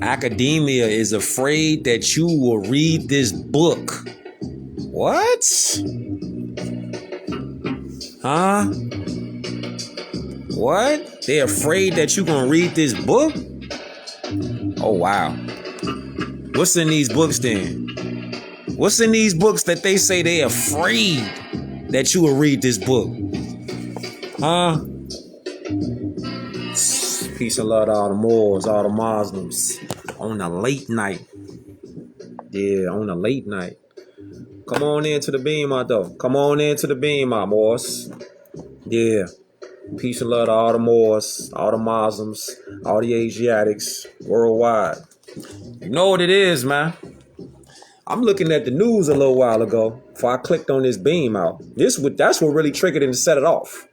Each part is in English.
Academia is afraid that you will read this book. What? Huh? What? They're afraid that you're gonna read this book? Oh, wow. What's in these books then? What's in these books that they say they're afraid that you will read this book? Huh? Peace and love to all the Moors, all the Muslims. On a late night. Yeah, on a late night. Come on into the beam out though. Come on into the beam out, Moors. Yeah. Peace and love to all the Moors, all the Muslims, all the Asiatics worldwide. You know what it is, man. I'm looking at the news a little while ago before I clicked on this beam out. That's what really triggered him to set it off.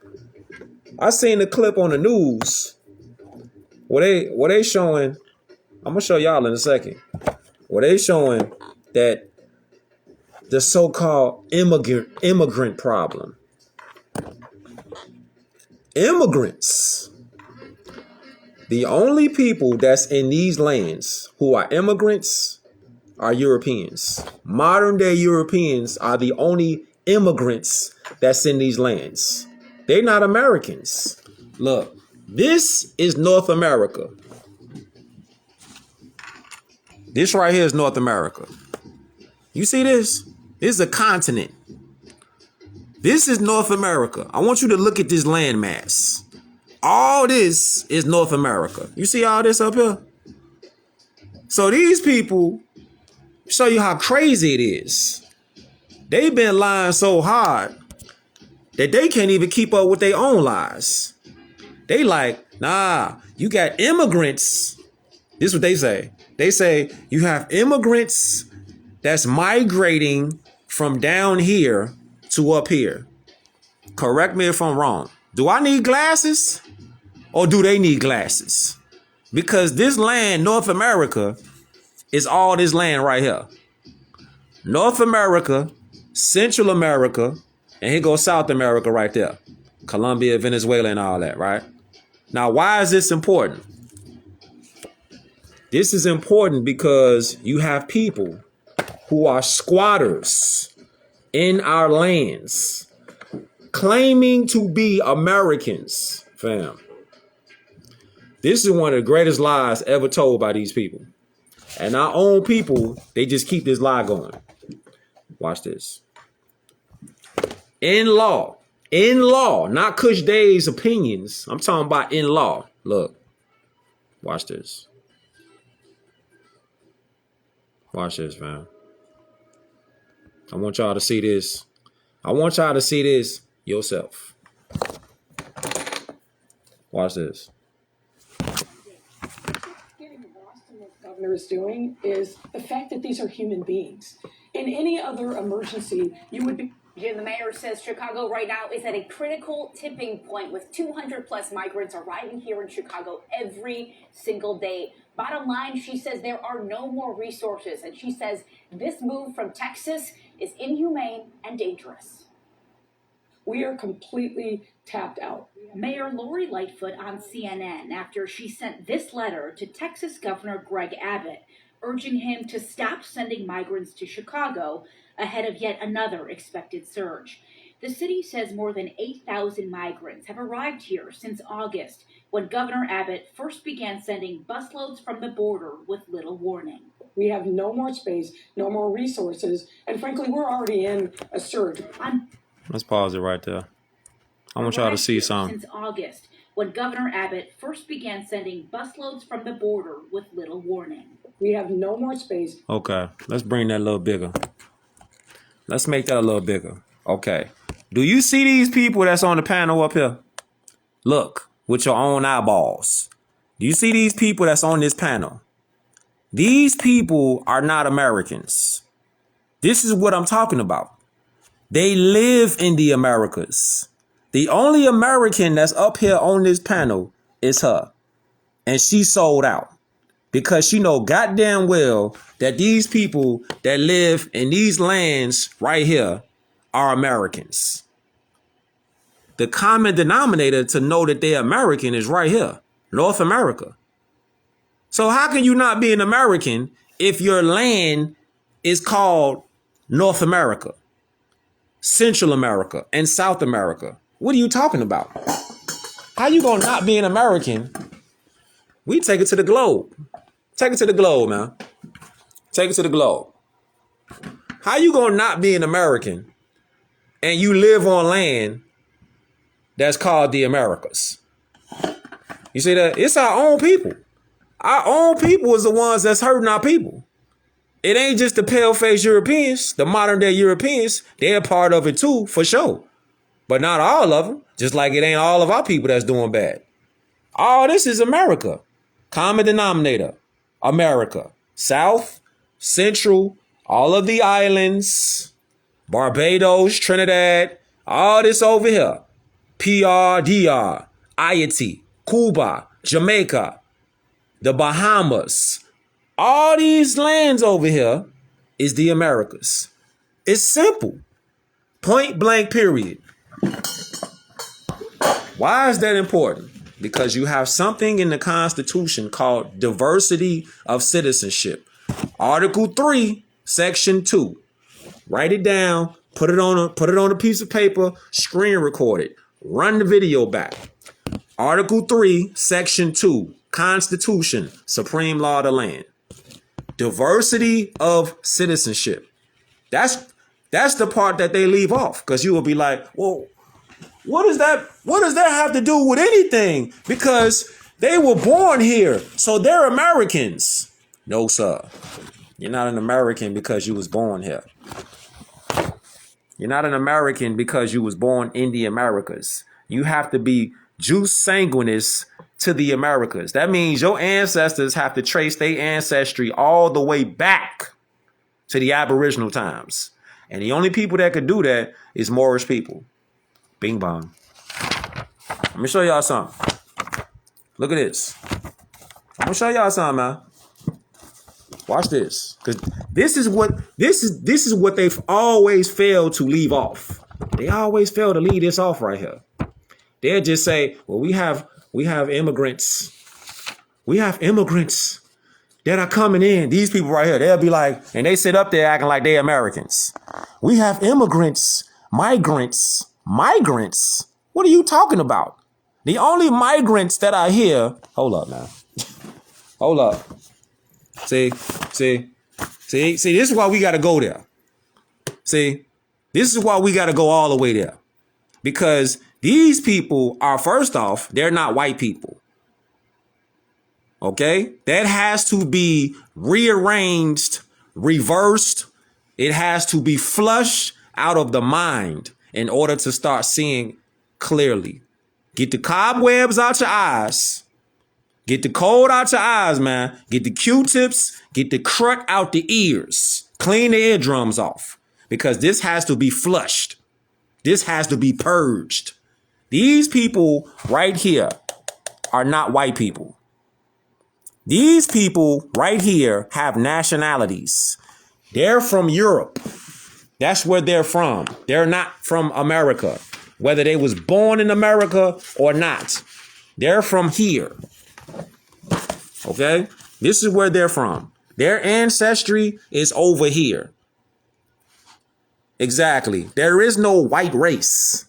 I seen the clip on the news where they showing, I'm gonna show y'all in a second, where they showing that the so-called immigrant problem. Immigrants. The only people that's in these lands who are immigrants are Europeans. Modern day Europeans are the only immigrants that's in these lands. They're not Americans. Look, this is North America. This right here is North America. You see this? This is a continent. This is North America. I want you to look at this landmass. All this is North America. You see all this up here? So these people show you how crazy it is. They've been lying so hard that they can't even keep up with their own lies. They like, nah, you got immigrants. This is what they say. They say you have immigrants that's migrating from down here to up here. Correct me if I'm wrong. Do I need glasses? Or do they need glasses? Because this land, North America, is all this land right here. North America, Central America, and here goes South America right there. Colombia, Venezuela, and all that, right? Now, why is this important? This is important because you have people who are squatters in our lands, claiming to be Americans, fam. This is one of the greatest lies ever told by these people. And our own people, they just keep this lie going. Watch this. In law, not Kush Day's opinions. I'm talking about in law. Look, watch this. Watch this, man. I want y'all to see this. I want y'all to see this yourself. Watch this. Governor is doing is the fact that these are human beings. In any other emergency, you would be. Jim, the mayor says Chicago right now is at a critical tipping point with 200 plus migrants arriving here in Chicago every single day. Bottom line, she says there are no more resources. And she says this move from Texas is inhumane and dangerous. We are completely tapped out. Mayor Lori Lightfoot on CNN after she sent this letter to Texas Governor Greg Abbott, urging him to stop sending migrants to Chicago ahead of yet another expected surge. The city says more than 8,000 migrants have arrived here since August, when Governor Abbott first began sending busloads from the border with little warning. We have no more space, no more resources, and frankly, we're already in a surge. Let's pause it right there. I want y'all to see something. Since August, when Governor Abbott first began sending busloads from the border with little warning. We have no more space. Okay, let's bring that a little bigger. Let's make that a little bigger. Okay. Do you see these people that's on the panel up here? Look, with your own eyeballs. Do you see these people that's on this panel? These people are not Americans. This is what I'm talking about. They live in the Americas. The only American that's up here on this panel is her. And she sold out. Because she know goddamn well that these people that live in these lands right here are Americans. The common denominator to know that they're American is right here, North America. So how can you not be an American if your land is called North America, Central America, and South America? What are you talking about? How you gonna not be an American? We take it to the globe. Take it to the globe, man. Take it to the globe. How you gonna not be an American and you live on land that's called the Americas? You see that? It's our own people. Our own people is the ones that's hurting our people. It ain't just the pale-faced Europeans, the modern-day Europeans. They're part of it too, for sure. But not all of them, just like it ain't all of our people that's doing bad. All this is America. Common denominator, America. South, Central, all of the islands, Barbados, Trinidad, all this over here. PR, DR, Haiti, Cuba, Jamaica, the Bahamas. All these lands over here is the Americas. It's simple. Point blank, period. Why is that important? Because you have something in the Constitution called diversity of citizenship. Article 3, Section 2. Write it down, put it on a piece of paper, screen record it, run the video back. Article 3, Section 2, Constitution, Supreme Law of the Land. Diversity of citizenship. That's the part that they leave off, because you will be like, well, what does that have to do with anything? Because they were born here, so they're Americans. No, sir. You're not an American because you was born here. You're not an American because you was born in the Americas. You have to be jus sanguinis to the Americas. That means your ancestors have to trace their ancestry all the way back to the Aboriginal times. And the only people that could do that is Moorish people. Bing bong. Let me show y'all something. Look at this. I'm gonna show y'all something, man. Watch this. Because this is what they've always failed to leave off. They always fail to leave this off right here. They'll just say, well, we have immigrants. We have immigrants that are coming in. These people right here, they'll be like, and they sit up there acting like they're Americans. We have immigrants, migrants. What are you talking about? The only migrants that are here, hold up now. Hold up. See, this is why we got to go there. See, this is why we got to go all the way there. Because these people are, first off, they're not white people. Okay? That has to be rearranged, reversed. It has to be flushed out of the mind in order to start seeing clearly. Get the cobwebs out your eyes. Get the cold out your eyes, man. Get the Q-tips. Get the crud out the ears. Clean the eardrums off. Because this has to be flushed. This has to be purged. These people right here are not white people. These people right here have nationalities. They're from Europe. That's where they're from. They're not from America, whether they was born in America or not. They're from here. Okay? This is where they're from. Their ancestry is over here. Exactly. There is no white race.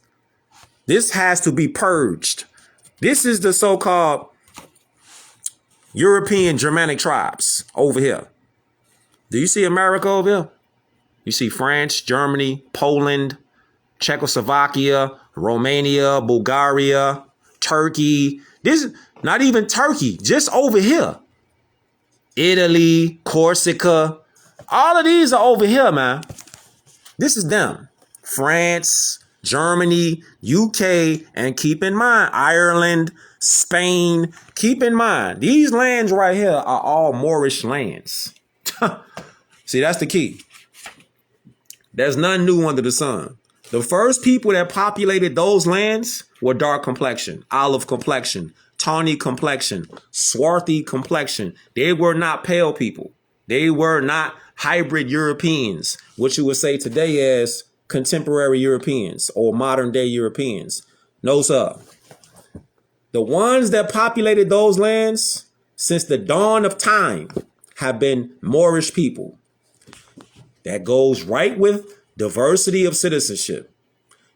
This has to be purged. This is the so-called European Germanic tribes over here. Do you see America over here? You see France, Germany, Poland, Czechoslovakia, Romania, Bulgaria, Turkey. This is not even Turkey, just over here. Italy, Corsica. All of these are over here, man. This is them. France, Germany, UK, and keep in mind, Ireland, Spain. Keep in mind, these lands right here are all Moorish lands. See, that's the key. There's none new under the sun. The first people that populated those lands were dark complexion, olive complexion, tawny complexion, swarthy complexion. They were not pale people. They were not hybrid Europeans, which you would say today as contemporary Europeans or modern day Europeans. No, sir. The ones that populated those lands since the dawn of time have been Moorish people. That goes right with diversity of citizenship.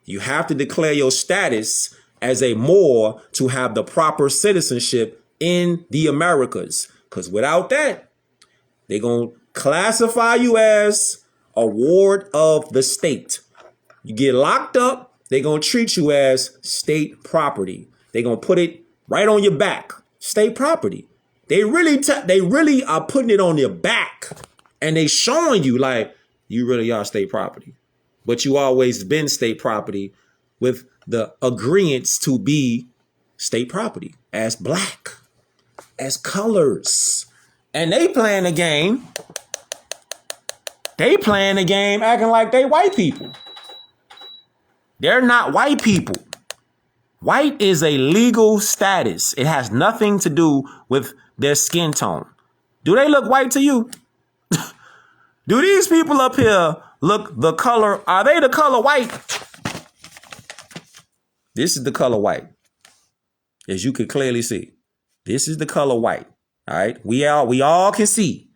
You have to declare your status as a Moor to have the proper citizenship in the Americas. Because without that, they're going to classify you as a ward of the state. You get locked up, they're going to treat you as state property. They're going to put it right on your back. State property. They really are putting it on your back. And they showing you like you really are state property. But you always been state property with the agreements to be state property as black, as colors. And they playing the game. They playing the game acting like they white people. They're not white people. White is a legal status. It has nothing to do with their skin tone. Do they look white to you? Do these people up here look the color? Are they the color white? This is the color white. As you can clearly see. This is the color white. All right. We all can see.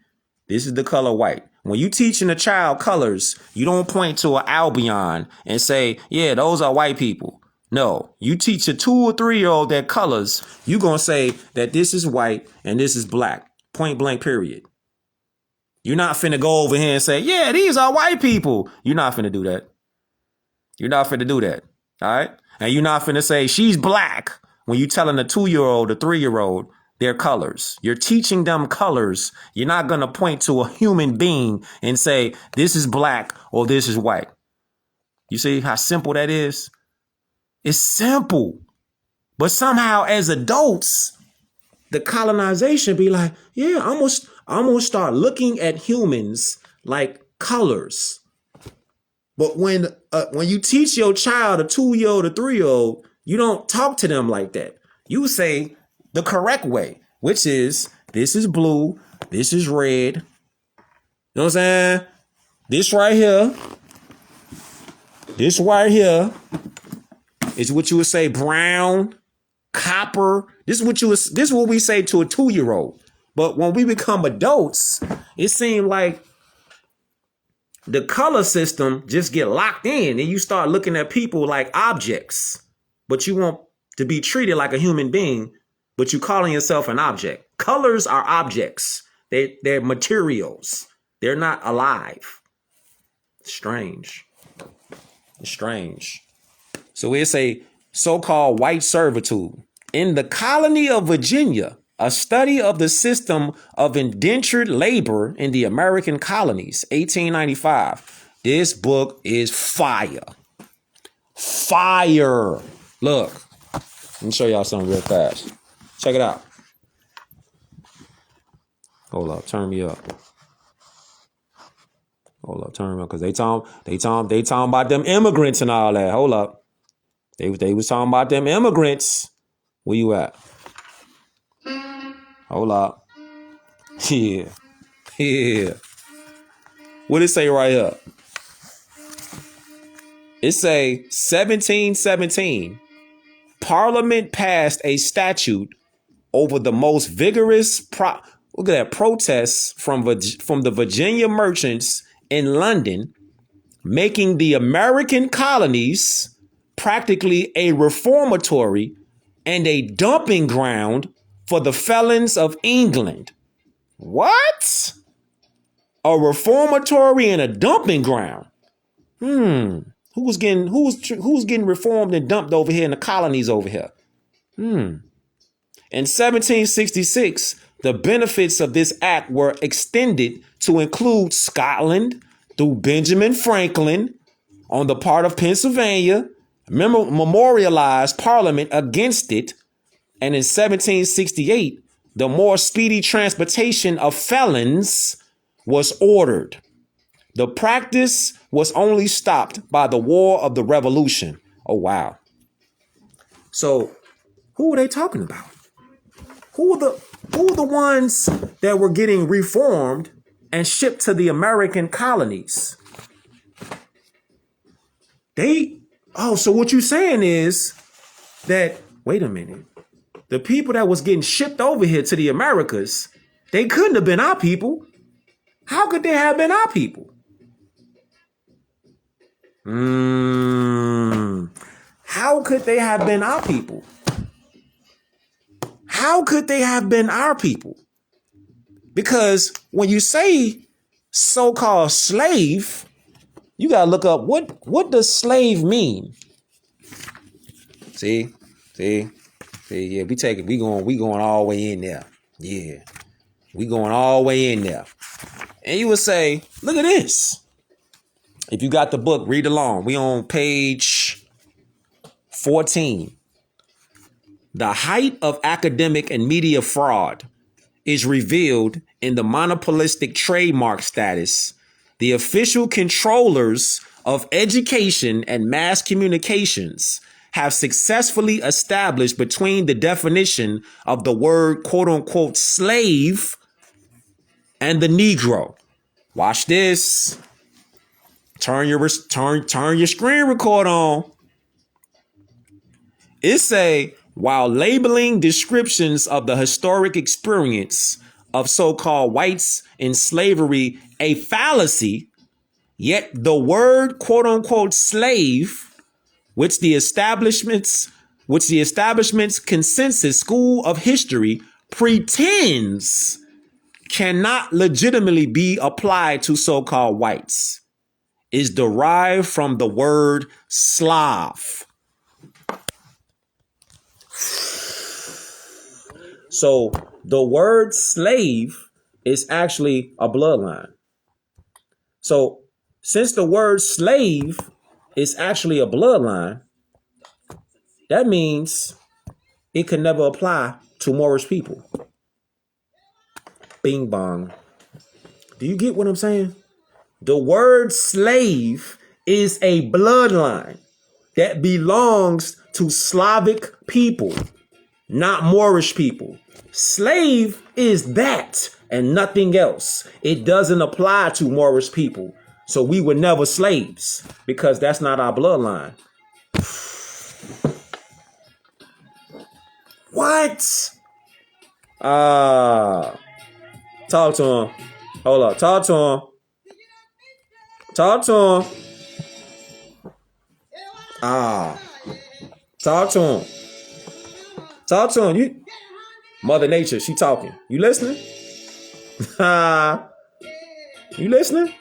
This is the color white. When you teaching a child colors, you don't point to an Albion and say, yeah, those are white people. No, you teach a 2 or 3-year-old their colors. You're going to say that this is white and this is black. Point blank, period. You're not finna go over here and say, yeah, these are white people. You're not finna do that. You're not finna do that. All right. And you're not finna say she's black when you're telling a 2-year-old, a 3-year-old their colors. You're teaching them colors. You're not going to point to a human being and say, this is black or this is white. You see how simple that is? It's simple. But somehow as adults, the colonization be like, yeah, I'm gonna start looking at humans like colors. But when you teach your child, a 2-year-old, a 3-year-old, you don't talk to them like that. You say the correct way, which is this is blue, this is red. You know what I'm saying? This right here is what you would say brown, copper. This is what we say to a 2-year-old. But when we become adults, it seems like the color system just get locked in and you start looking at people like objects, but you want to be treated like a human being, but you calling yourself an object. Colors are objects. They're materials. They're not alive. Strange. It's strange. So it's a so-called white servitude. In the colony of Virginia, a study of the system of indentured labor in the American colonies, 1895. This book is fire. Fire. Look, let me show y'all something real fast. Check it out. Hold up, turn me up. Hold up, turn me up, because they talking about them immigrants and all that. Hold up. They was talking about them immigrants. Where you at? Hold up. Yeah. Yeah. What it say right here? It say 1717. Parliament passed a statute over the most vigorous protests from the Virginia merchants in London, making the American colonies practically a reformatory and a dumping ground for the felons of England. What? A reformatory and a dumping ground. Who's getting reformed and dumped over here in the colonies over here? In 1766, the benefits of this act were extended to include Scotland through Benjamin Franklin on the part of Pennsylvania, memorialized Parliament against it. And in 1768, the more speedy transportation of felons was ordered. The practice was only stopped by the War of the Revolution. Oh, wow. So who are they talking about? Who are the ones that were getting reformed and shipped to the American colonies? So what you're saying is that, wait a minute. the people that was getting shipped over here to the Americas, they couldn't have been our people. How could they have been our people? How could they have been our people? How could they have been our people? Because when you say so-called slave, you gotta look up what does slave mean? See, yeah, we going all the way in there. Yeah, we going all the way in there. And you would say, look at this. If you got the book, read along. We on page 14. The height of academic and media fraud is revealed in the monopolistic trademark status. The official controllers of education and mass communications have successfully established between the definition of the word quote unquote slave and the Negro. Watch this. Turn your screen record on. It say, while labeling descriptions of the historic experience of so-called whites in slavery a fallacy, yet the word quote unquote slave, which the establishment's consensus school of history pretends cannot legitimately be applied to so-called whites, is derived from the word Slav. So the word slave is actually a bloodline. So since the word slave is actually a bloodline, that means it could never apply to Moorish people. Bing bong. Do you get what I'm saying? The word slave is a bloodline that belongs to Slavic people, not Moorish people. Slave is that and nothing else. It doesn't apply to Moorish people. So we were never slaves because that's not our bloodline. What? Talk to him. Hold up. Talk to him. Talk to him. Talk to him. Talk to him. You, Mother Nature, she talking. You listening? You listening?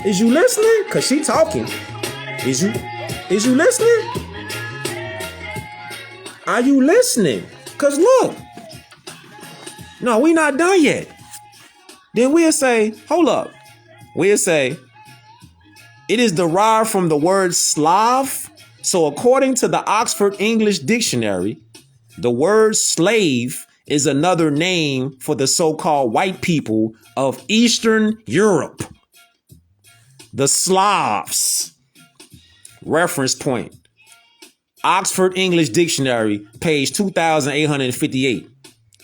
Is you listening? Cause she talking. Is you listening? Are you listening? Cause look. No, we not done yet. Then we'll say, hold up. We'll say, it is derived from the word Slav. So according to the Oxford English Dictionary, the word slave is another name for the so-called white people of Eastern Europe. The Slavs. Reference point. Oxford English Dictionary, page 2858.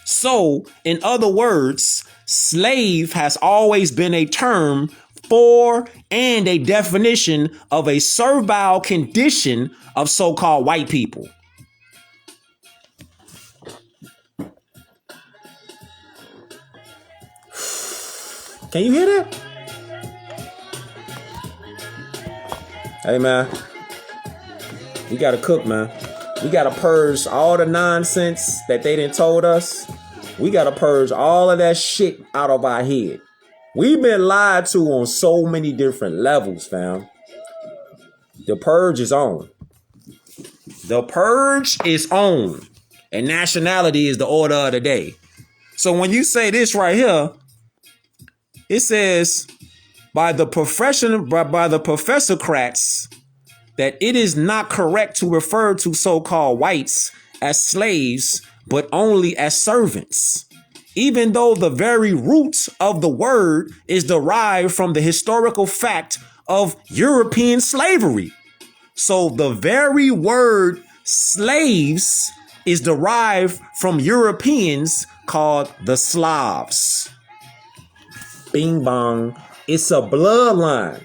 So, in other words, slave has always been a term for and a definition of a servile condition of so-called white people. Can you hear that? Hey, man. We gotta cook, man. We gotta purge all the nonsense that they done told us. We gotta purge all of that shit out of our head. We've been lied to on so many different levels, fam. The purge is on. The purge is on. And nationality is the order of the day. So when you say this right here, it says by the professorcrats that it is not correct to refer to so-called whites as slaves, but only as servants, even though the very root of the word is derived from the historical fact of European slavery. So the very word slaves is derived from Europeans called the Slavs. Bing bong. It's a bloodline.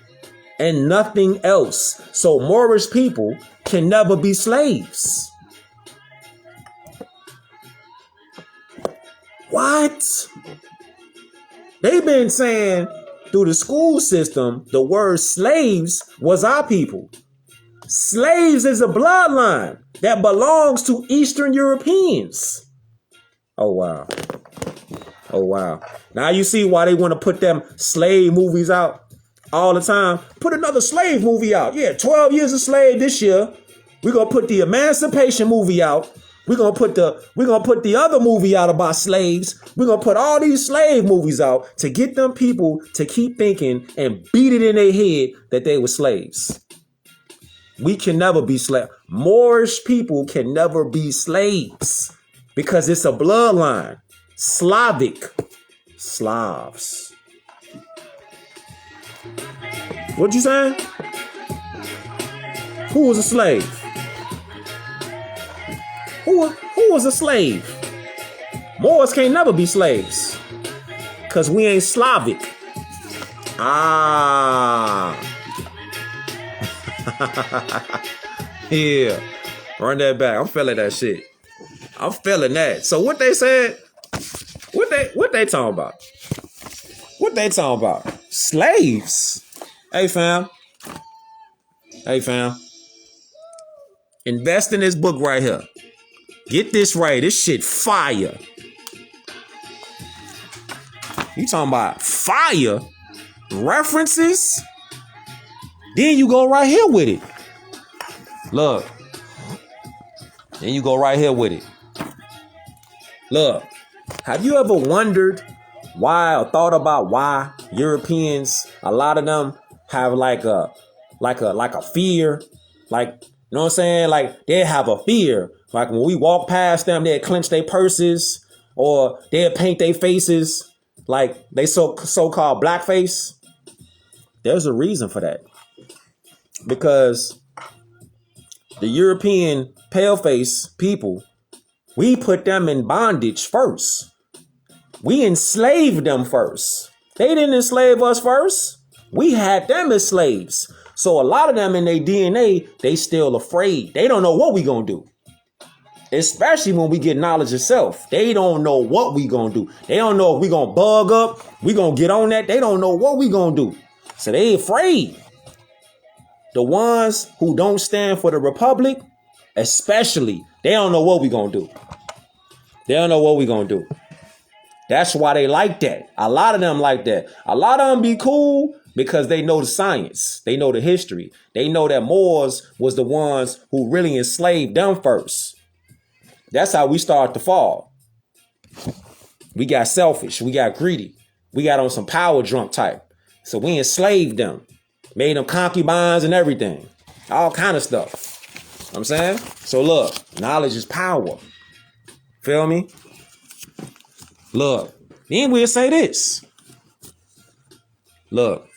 and nothing else. So Moorish people can never be slaves. What? They've been saying through the school system, the word slaves was our people. Slaves is a bloodline that belongs to Eastern Europeans. Oh, wow. Oh, wow. Now you see why they want to put them slave movies out all the time. Put another slave movie out. Yeah, 12 Years a Slave this year. We're going to put the Emancipation movie out. We're gonna put the other movie out about slaves. We're gonna put all these slave movies out to get them people to keep thinking and beat it in their head that they were slaves. We can never be slaves. Moorish people can never be slaves because it's a bloodline. Slavic. Slavs. What you saying? Who was a slave? Who was a slave? Moors can't never be slaves. Because we ain't Slavic. Ah. Yeah. Run that back. I'm feeling that shit. I'm feeling that. So what they said, what they talking about? What they talking about? Slaves. Hey fam. Hey fam. Invest in this book right here. Get this right. This shit fire. You talking about fire? References? Then you go right here with it. Look. Then you go right here with it. Look. Have you ever wondered why or thought about why Europeans, a lot of them have like a fear? Like, you know what I'm saying? Like they have a fear. Like when we walk past them, they'll clench their purses or they'll paint their faces like they so-called blackface. There's a reason for that. Because the European paleface people, we put them in bondage first. We enslaved them first. They didn't enslave us first. We had them as slaves. So a lot of them in their DNA, they still afraid. They don't know what we gonna do. Especially when we get knowledge of self. They don't know what we gonna do. They don't know if we gonna bug up. We gonna get on that. They don't know what we gonna do. So they afraid. The ones who don't stand for the Republic, especially, they don't know what we gonna do. They don't know what we gonna do. That's why they like that. A lot of them like that. A lot of them be cool because they know the science. They know the history. They know that Moors was the ones who really enslaved them first. That's how we start to fall. We got selfish. We got greedy. We got on some power drunk type. So we enslaved them. Made them concubines and everything. All kind of stuff. You know what I'm saying? So look, knowledge is power. Feel me? Look. Then we'll say this. Look.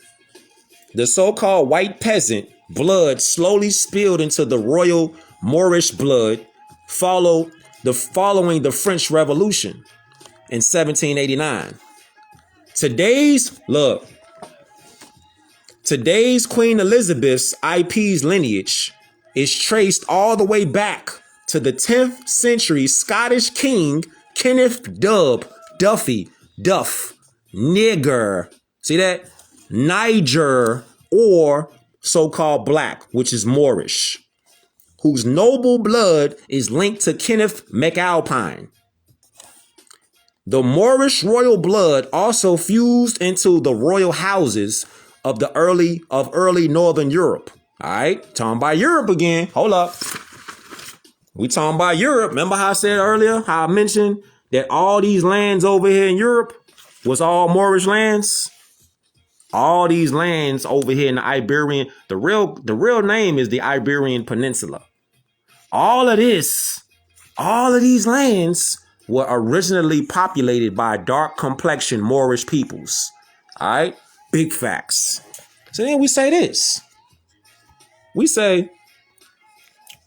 The so-called white peasant blood slowly spilled into the royal Moorish blood following the French Revolution in 1789. Today's Queen Elizabeth's IP's lineage is traced all the way back to the 10th century Scottish king Kenneth Duff, nigger, see that? Niger, or so-called black, which is Moorish, whose noble blood is linked to Kenneth MacAlpine. The Moorish royal blood also fused into the royal houses of early Northern Europe. All right, talking about Europe again. Hold up. We talking about Europe. Remember how I said earlier, how I mentioned that all these lands over here in Europe was all Moorish lands? All these lands over here in the Iberian, the real name is the Iberian Peninsula. All of these lands were originally populated by dark complexion Moorish peoples. All right, big facts. So then we say this. We say,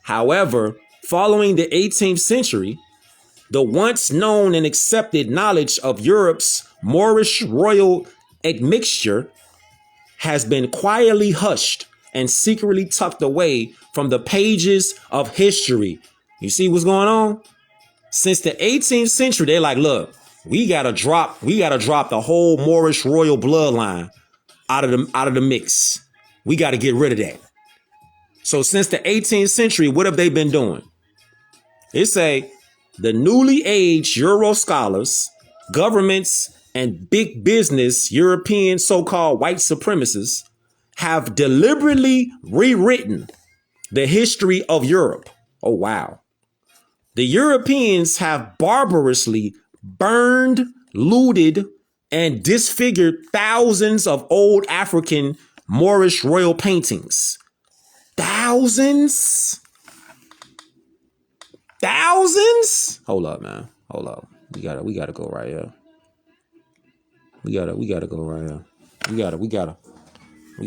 however, following the 18th century, the once known and accepted knowledge of Europe's Moorish royal admixture has been quietly hushed and secretly tucked away from the pages of history. You see what's going on? Since the 18th century, they're like, look, we gotta drop the whole Moorish royal bloodline out of the mix. We gotta get rid of that. So since the 18th century, what have they been doing? It say the newly aged Euro scholars, governments, and big business European so-called white supremacists have deliberately rewritten the history of Europe. Oh, wow. The Europeans have barbarously burned, looted, and disfigured thousands of old African Moorish royal paintings. Thousands? Hold up, man. Hold up. We gotta go right here. We gotta go right here. We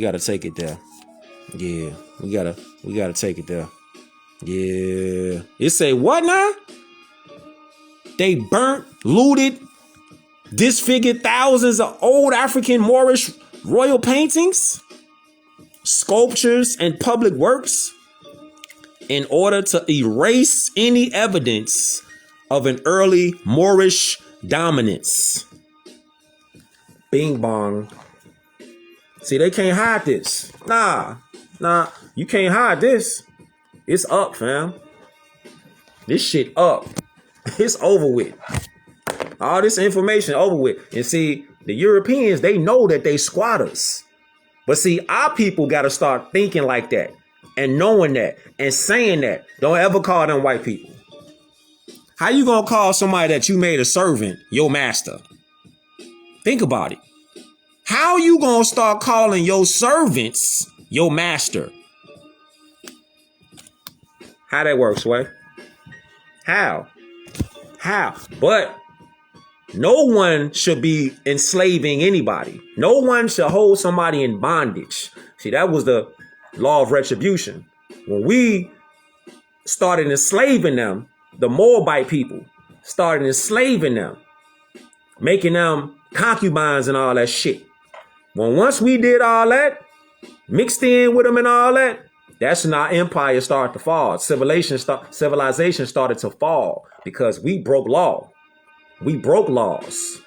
gotta take it there. Yeah, we gotta take it there. Yeah. It say what now? They burnt, looted, disfigured thousands of old African Moorish royal paintings, sculptures, and public works in order to erase any evidence of an early Moorish dominance. Bing bong. See, they can't hide this. Nah, you can't hide this. It's up, fam. This shit up. It's over with. All this information over with. And see, the Europeans, they know that they squatters. But see, our people got to start thinking like that and knowing that and saying that. Don't ever call them white people. How you gonna call somebody that you made a servant your master? Think about it. How you gonna start calling your servants your master? How that works, Sway? How? But no one should be enslaving anybody. No one should hold somebody in bondage. See, that was the law of retribution. When we started enslaving them, the Moabite people started enslaving them, making them concubines and all that shit. Once we did all that, mixed in with them and all that, that's when our empire started to fall. Civilization started to fall because we broke law. We broke laws.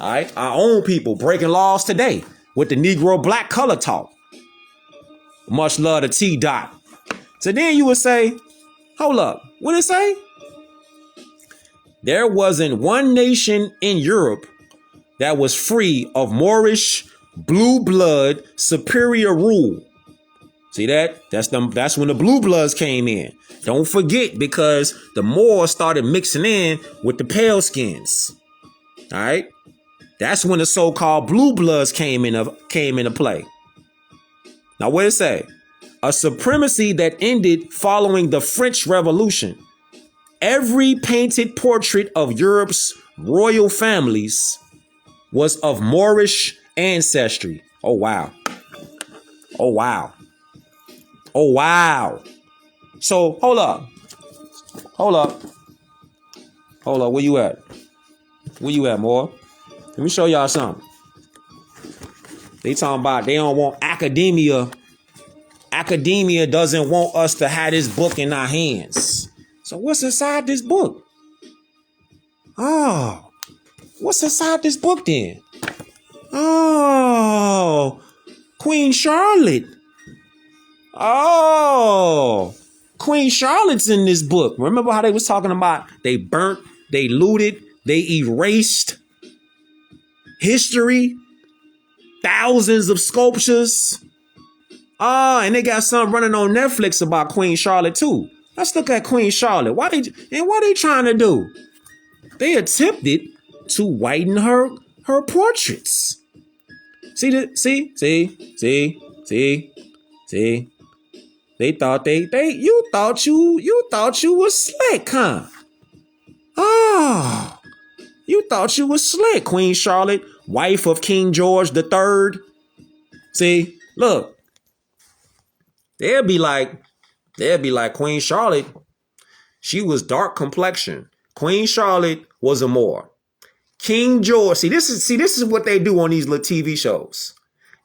All right. Our own people breaking laws today with the Negro black color talk. Much love to T. Dot. So then you would say, hold up. What did it say? There wasn't one nation in Europe that was free of Moorish blue blood superior rule. See that? That's when the blue bloods came in. Don't forget, because the Moors started mixing in with the pale skins. All right. That's when the so-called blue bloods came into play. Now, what did it say? A supremacy that ended following the French Revolution. Every painted portrait of Europe's royal families was of Moorish ancestry. Oh, wow. Oh, wow. Oh, wow. So, hold up. Where you at? Moore? Let me show y'all something. They talking about they don't want academia. Academia doesn't want us to have this book in our hands. So what's inside this book? Oh, what's inside this book then? Oh, Queen Charlotte. Oh, Queen Charlotte's in this book. Remember how they was talking about they burnt, they looted, they erased history, thousands of sculptures. Oh, and they got something running on Netflix about Queen Charlotte too. Let's look at Queen Charlotte. What they trying to do? They attempted to whiten her portraits. See. They thought you thought you was slick, huh? Oh, you thought you was slick, Queen Charlotte, wife of King George III. See, look. They'll be like Queen Charlotte. She was dark complexion. Queen Charlotte was a Moor. King George. See, this is what they do on these little TV shows.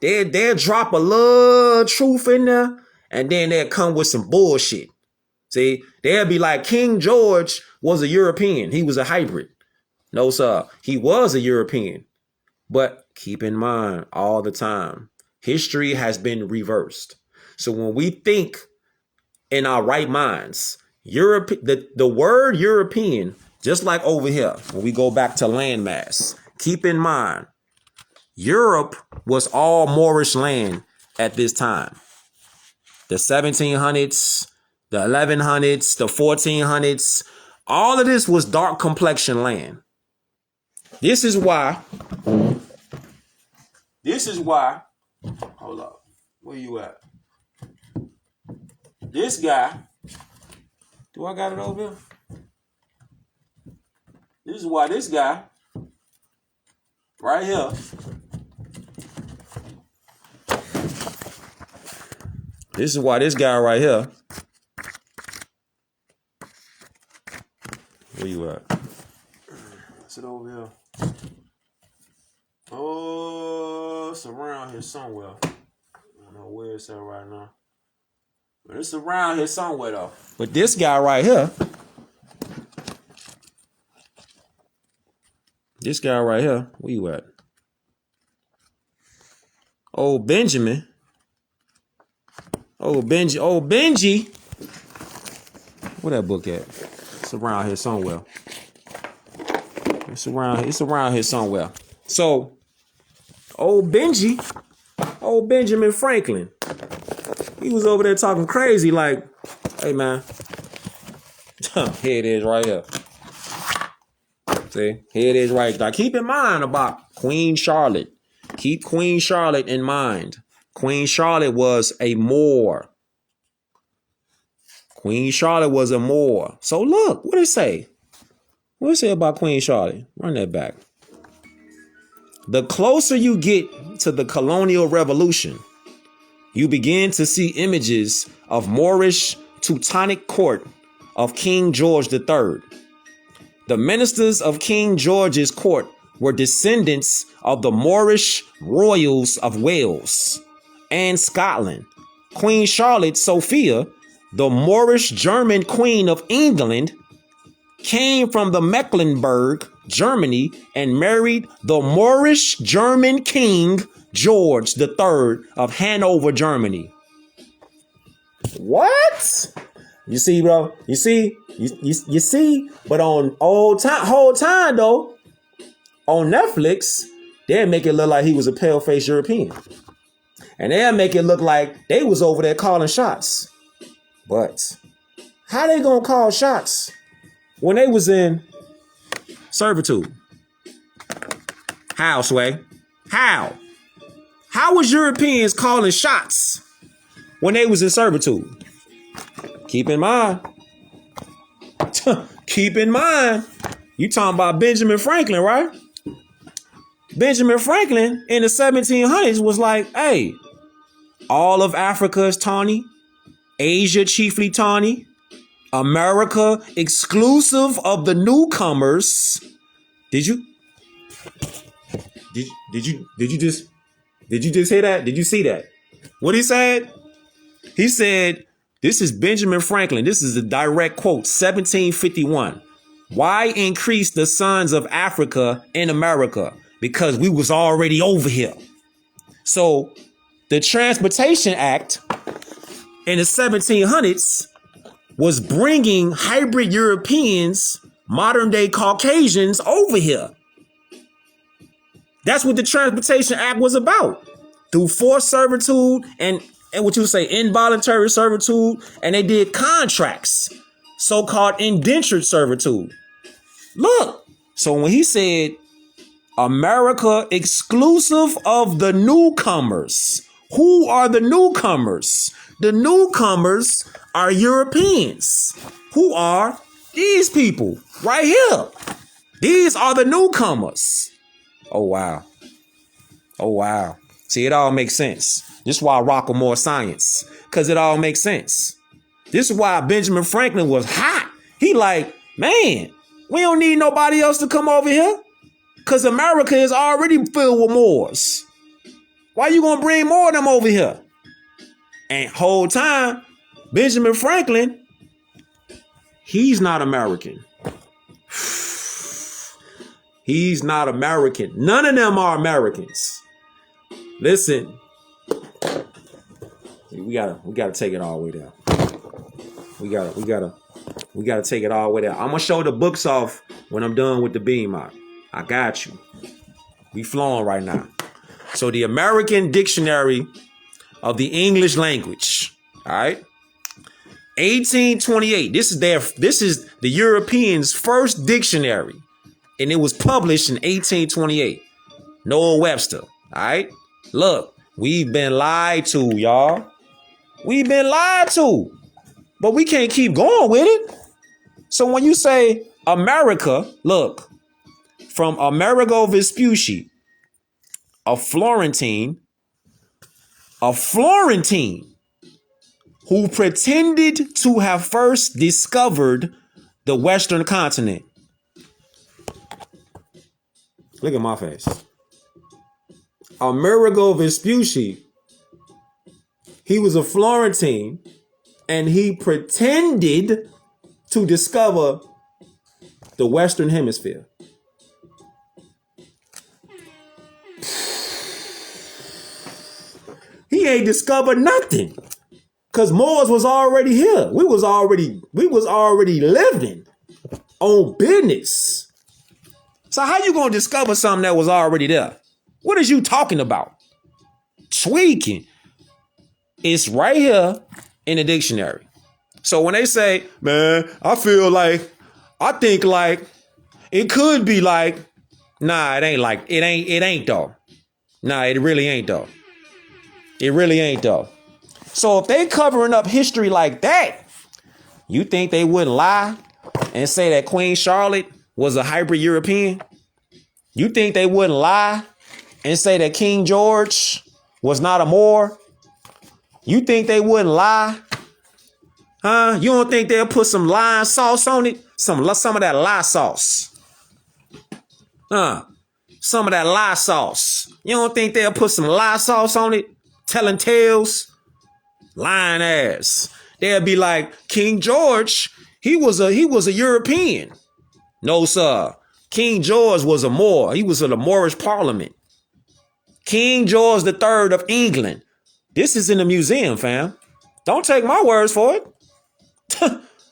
They'll drop a little truth in there, and then they'll come with some bullshit. See, they'll be like, King George was a European. He was a hybrid. No, sir. He was a European. But keep in mind all the time, history has been reversed. So when we think in our right minds, the word European, just like over here, when we go back to landmass, keep in mind, Europe was all Moorish land at this time. The 1700s, the 1100s, the 1400s, all of this was dark complexion land. This is why, hold up, where you at? This guy, do I got it over here? This is why this guy, right here, this is why this guy right here, where you at? Is it over here? Oh, it's around here somewhere. I don't know where it's at right now. But it's around here somewhere though. But this guy right here, where you at? Old Benjamin. Old Benji. Where that book at? It's around here somewhere. It's around here somewhere. So, old Benjamin Franklin, he was over there talking crazy like, hey man, here it is right here. See, here it is right. Now keep in mind about Queen Charlotte. Keep Queen Charlotte in mind. Queen Charlotte was a Moor. Queen Charlotte was a Moor. So look, what did it say? What did it say about Queen Charlotte? Run that back. The closer you get to the colonial revolution, you begin to see images of Moorish Teutonic court of King George III. The ministers of King George's court were descendants of the Moorish royals of Wales and Scotland. Queen Charlotte Sophia, the Moorish German Queen of England, came from the Mecklenburg, Germany, and married the Moorish German King George III of Hanover, Germany. What? You see, bro? You see? You see? But on whole time though, on Netflix, they'll make it look like he was a pale-faced European. And they'll make it look like they was over there calling shots. But how they gonna call shots when they was in servitude? How, Sway? How? How was Europeans calling shots when they was in servitude? Keep in mind. Keep in mind. You talking about Benjamin Franklin, right? Benjamin Franklin in the 1700s was like, hey, all of Africa is tawny. Asia chiefly tawny. America exclusive of the newcomers. Did you just hear that? Did you see that? What he said? He said, this is Benjamin Franklin. This is a direct quote, 1751. Why increase the sons of Africa in America? Because we was already over here. So the Transportation Act in the 1700s was bringing hybrid Europeans, modern day Caucasians over here. That's what the Transportation Act was about. Through forced servitude and what you say, involuntary servitude, and they did contracts, so-called indentured servitude. Look, so when he said America exclusive of the newcomers, who are the newcomers? The newcomers are Europeans. Who are these people right here? These are the newcomers. Oh, wow. Oh, wow. See, it all makes sense. This is why I rock with more science, because it all makes sense. This is why Benjamin Franklin was hot. He like, man, we don't need nobody else to come over here, because America is already filled with Moors. Why you gonna bring more of them over here? And whole time, Benjamin Franklin, he's not American. He's not American. None of them are Americans. Listen, we gotta take it all the way down. We gotta take it all the way down. I'm gonna show the books off when I'm done with the beam out. I got you. We flowing right now. So the American Dictionary of the English Language. All right. 1828. This is the Europeans' first dictionary. And it was published in 1828. Noah Webster. All right. Look, we've been lied to, y'all. We've been lied to. But we can't keep going with it. So when you say America, look, from Amerigo Vespucci, a Florentine who pretended to have first discovered the Western continent. Look at my face. Amerigo Vespucci, he was a Florentine and he pretended to discover the Western Hemisphere. He ain't discovered nothing. Cause Moors was already here. We was already living on business. So how you gonna discover something that was already there? What is you talking about? Tweaking. It's right here in the dictionary. So when they say, man, I think like, it could be like, nah, it ain't though. Nah, it really ain't though. It really ain't though. So if they covering up history like that, you think they wouldn't lie and say that Queen Charlotte was a hybrid European? You think they wouldn't lie and say that King George was not a Moor? You think they wouldn't lie? Huh? You don't think they'll put some lime sauce on it? Some of that lye sauce. Huh? Some of that lye sauce. You don't think they'll put some lye sauce on it? Telling tales? Lying ass. They'll be like, King George, he was a European. No, sir. King George was a Moor. He was in the Moorish Parliament. King George III of England. This is in the museum, fam. Don't take my words for it.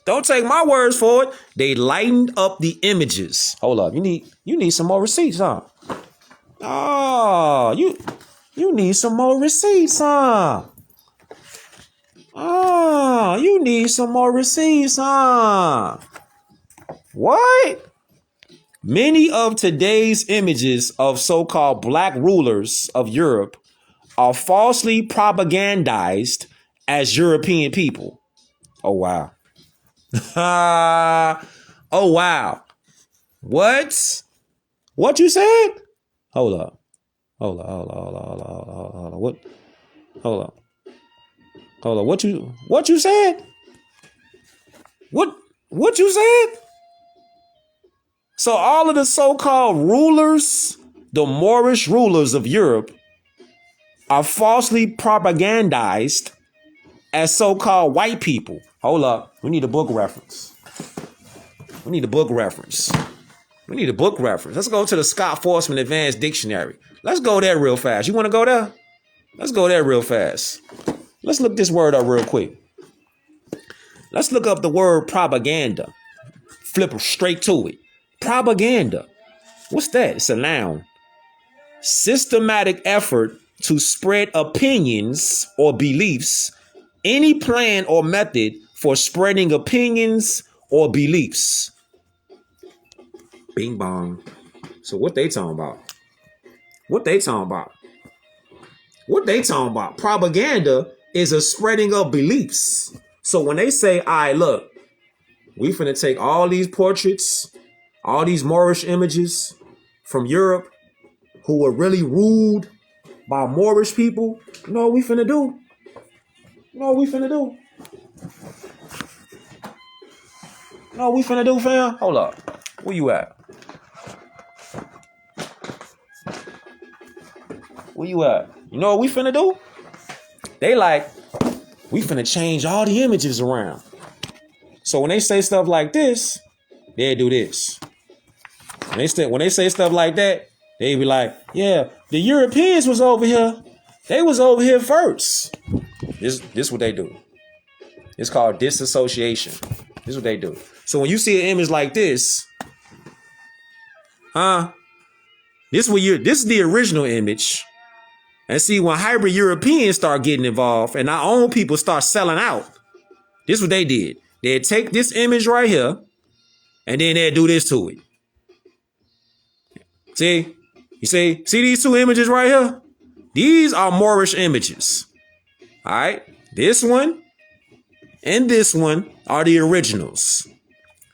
Don't take my words for it. They lightened up the images. Hold up. You need some more receipts, huh? Oh, you need some more receipts, huh? Oh, you need some more receipts, huh? What? Many of today's images of so-called black rulers of Europe are falsely propagandized as European people. Oh, wow. Oh, wow. What? What you said? Hold up. What? Hold up. What you said? What you said? So all of the so-called rulers, the Moorish rulers of Europe, are falsely propagandized as so-called white people. Hold up. We need a book reference. Let's go to the Scott Forsman Advanced Dictionary. Let's go there real fast. You want to go there? Let's go there real fast. Let's look this word up real quick. Let's look up the word propaganda. Flip straight to it. Propaganda. What's that? It's a noun. Systematic effort to spread opinions or beliefs. Any plan or method for spreading opinions or beliefs. Bing bong. So what they talking about? Propaganda is a spreading of beliefs. So when they say, all right, look, we finna take all these portraits, all these Moorish images from Europe who were really ruled by Moorish people. You know what we finna do? Fam? Hold up. Where you at? Where you at? You know what we finna do? They like, we finna change all the images around. So when they say stuff like this, they do this. When they say stuff like that, they be like, yeah, the Europeans was over here. They was over here first. This what they do. It's called disassociation. This is what they do. So when you see an image like this, this is the original image. And see, when hybrid Europeans start getting involved and our own people start selling out, this is what they did. They'd take this image right here and then they'd do this to it. See? You see these two images right here? These are Moorish images. All right? This one and this one are the originals.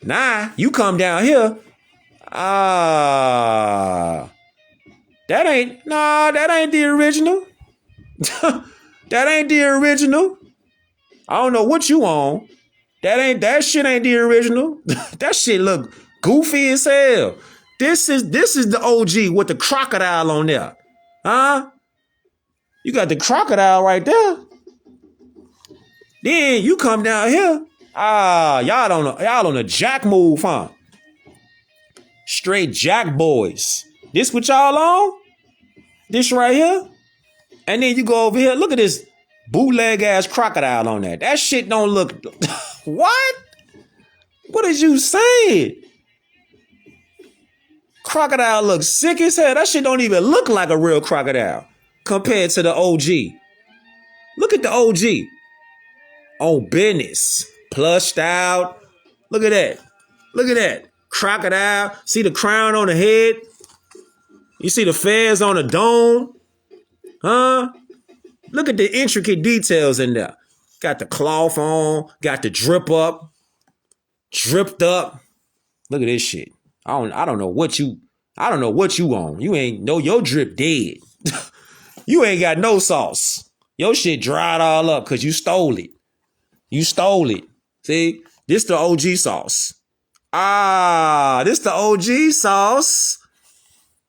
Now, you come down here. That ain't the original. That ain't the original. I don't know what you on. That shit ain't the original. That shit look goofy as hell. This is the OG with the crocodile on there. Huh? You got the crocodile right there. Then you come down here. Y'all on a jack move, huh? Straight jack boys. This what y'all on? This right here? And then you go over here. Look at this bootleg ass crocodile on that. That shit don't look. What? What is you saying? Crocodile looks sick as hell. That shit don't even look like a real crocodile compared to the OG. Look at the OG. On business. Plushed out. Look at that. Look at that. Crocodile. See the crown on the head? You see the feathers on the dome? Huh? Look at the intricate details in there. Got the cloth on. Got the drip up. Dripped up. Look at this shit. I don't know what you on. You ain't know your drip dead. You ain't got no sauce. Your shit dried all up because you stole it. You stole it. See? This the OG sauce. This the OG sauce.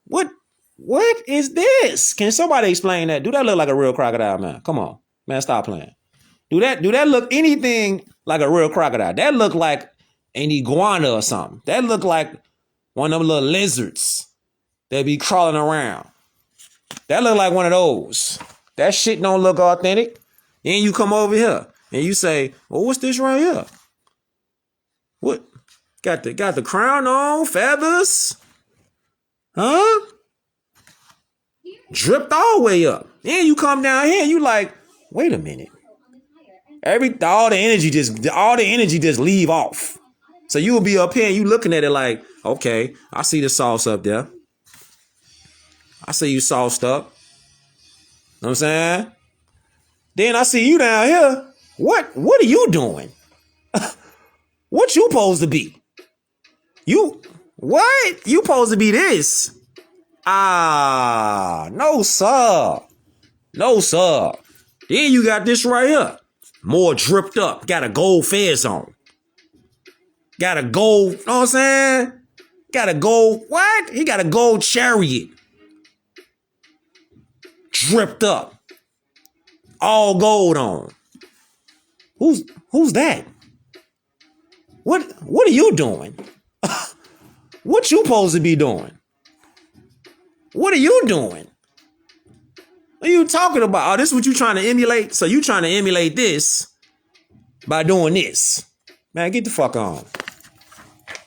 What is this? Can somebody explain that? Do that look like a real crocodile, man? Come on. Man, stop playing. Do that look anything like a real crocodile? That look like an iguana or something. That look like one of them little lizards that be crawling around. That look like one of those. That shit don't look authentic. Then you come over here and you say, well, what's this right here? What? Got the crown on, feathers? Huh? Dripped all the way up. Then you come down here and you like, wait a minute. All the energy just leave off. So you will be up here and you looking at it like, okay, I see the sauce up there. I see you sauced up. Know what I'm saying? Then I see you down here. What are you doing? What you supposed to be? What? You supposed to be this? No, sir. No, sir. Then you got this right here. More dripped up. Got a gold fez on. Got a gold, know what I'm saying? Got a gold, what? He got a gold chariot. Dripped up. All gold on. Who's that? What are you doing? What you supposed to be doing? What are you doing? What are you talking about? Oh, this is what you trying to emulate? So you trying to emulate this by doing this. Man, get the fuck on.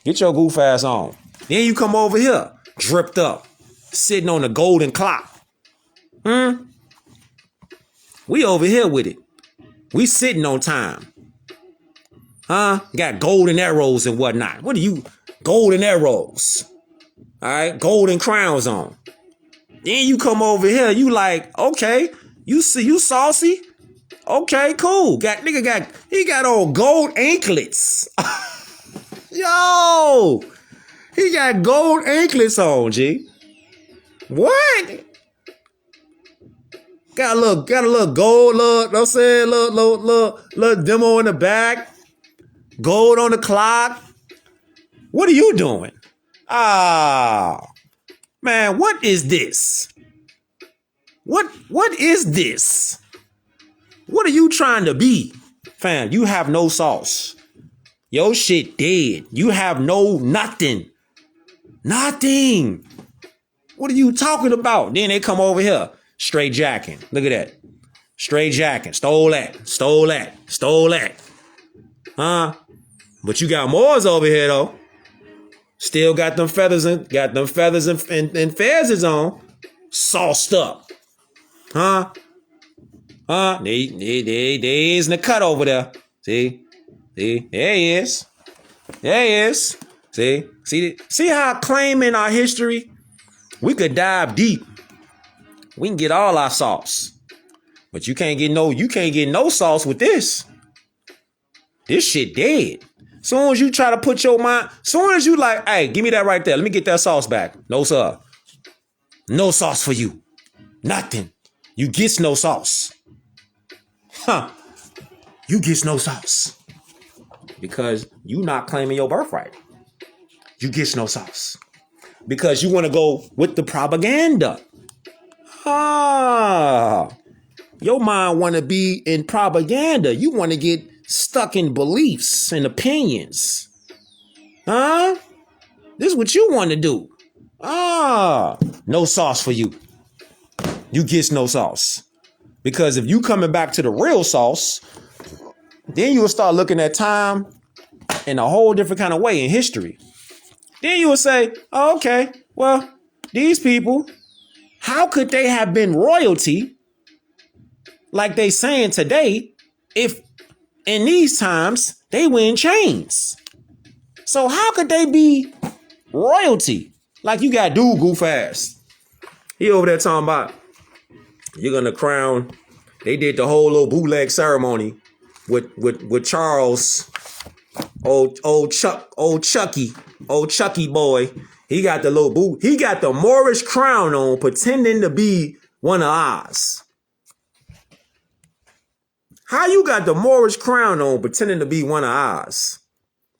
Get your goof ass on. Then you come over here, dripped up, sitting on the golden clock. We over here with it. We sitting on time. Got golden arrows and whatnot. What are you? Golden arrows. All right, golden crowns on. Then you come over here, you like, okay, you saucy? Okay, cool. He got on gold anklets. Yo, he got gold anklets on, G. What? Got a little gold, know what I'm saying? Little demo in the back. Gold on the clock. What are you doing? Man, what is this? What is this? What are you trying to be? Fam, you have no sauce. Your shit dead. You have no nothing. Nothing. What are you talking about? Then they come over here. Straight jacking. Look at that. Straight jacking. Stole that. Stole that. Stole that. Huh? But you got Moors over here though. Still got them feathers and feathers on. Sauced up. Huh? Huh? There is in the cut over there. See? See? There he is. There he is. See how claiming our history? We could dive deep. We can get all our sauce. But you can't get no sauce with this. This shit dead. Soon as you try to put your mind, soon as you like, hey, give me that right there. Let me get that sauce back. No, sir. No sauce for you. Nothing. You gets no sauce. Huh. You gets no sauce. Because you not claiming your birthright. You gets no sauce. Because you want to go with the propaganda. Ah. Your mind want to be in propaganda. You want to get stuck in beliefs and opinions. Huh? This is what you want to do. Ah. No sauce for you. You gets no sauce. Because if you coming back to the real sauce, then you will start looking at time in a whole different kind of way in history. Then you will say, oh, okay, well, these people, how could they have been royalty like they saying today if in these times they were in chains? So how could they be royalty? Like you got dude goof ass. He over there talking about you're gonna crown. They did the whole little bootleg ceremony with Charles, old Chucky boy. He got the little boot. He got the Moorish crown on, pretending to be one of ours. How you got the Moorish crown on, pretending to be one of ours?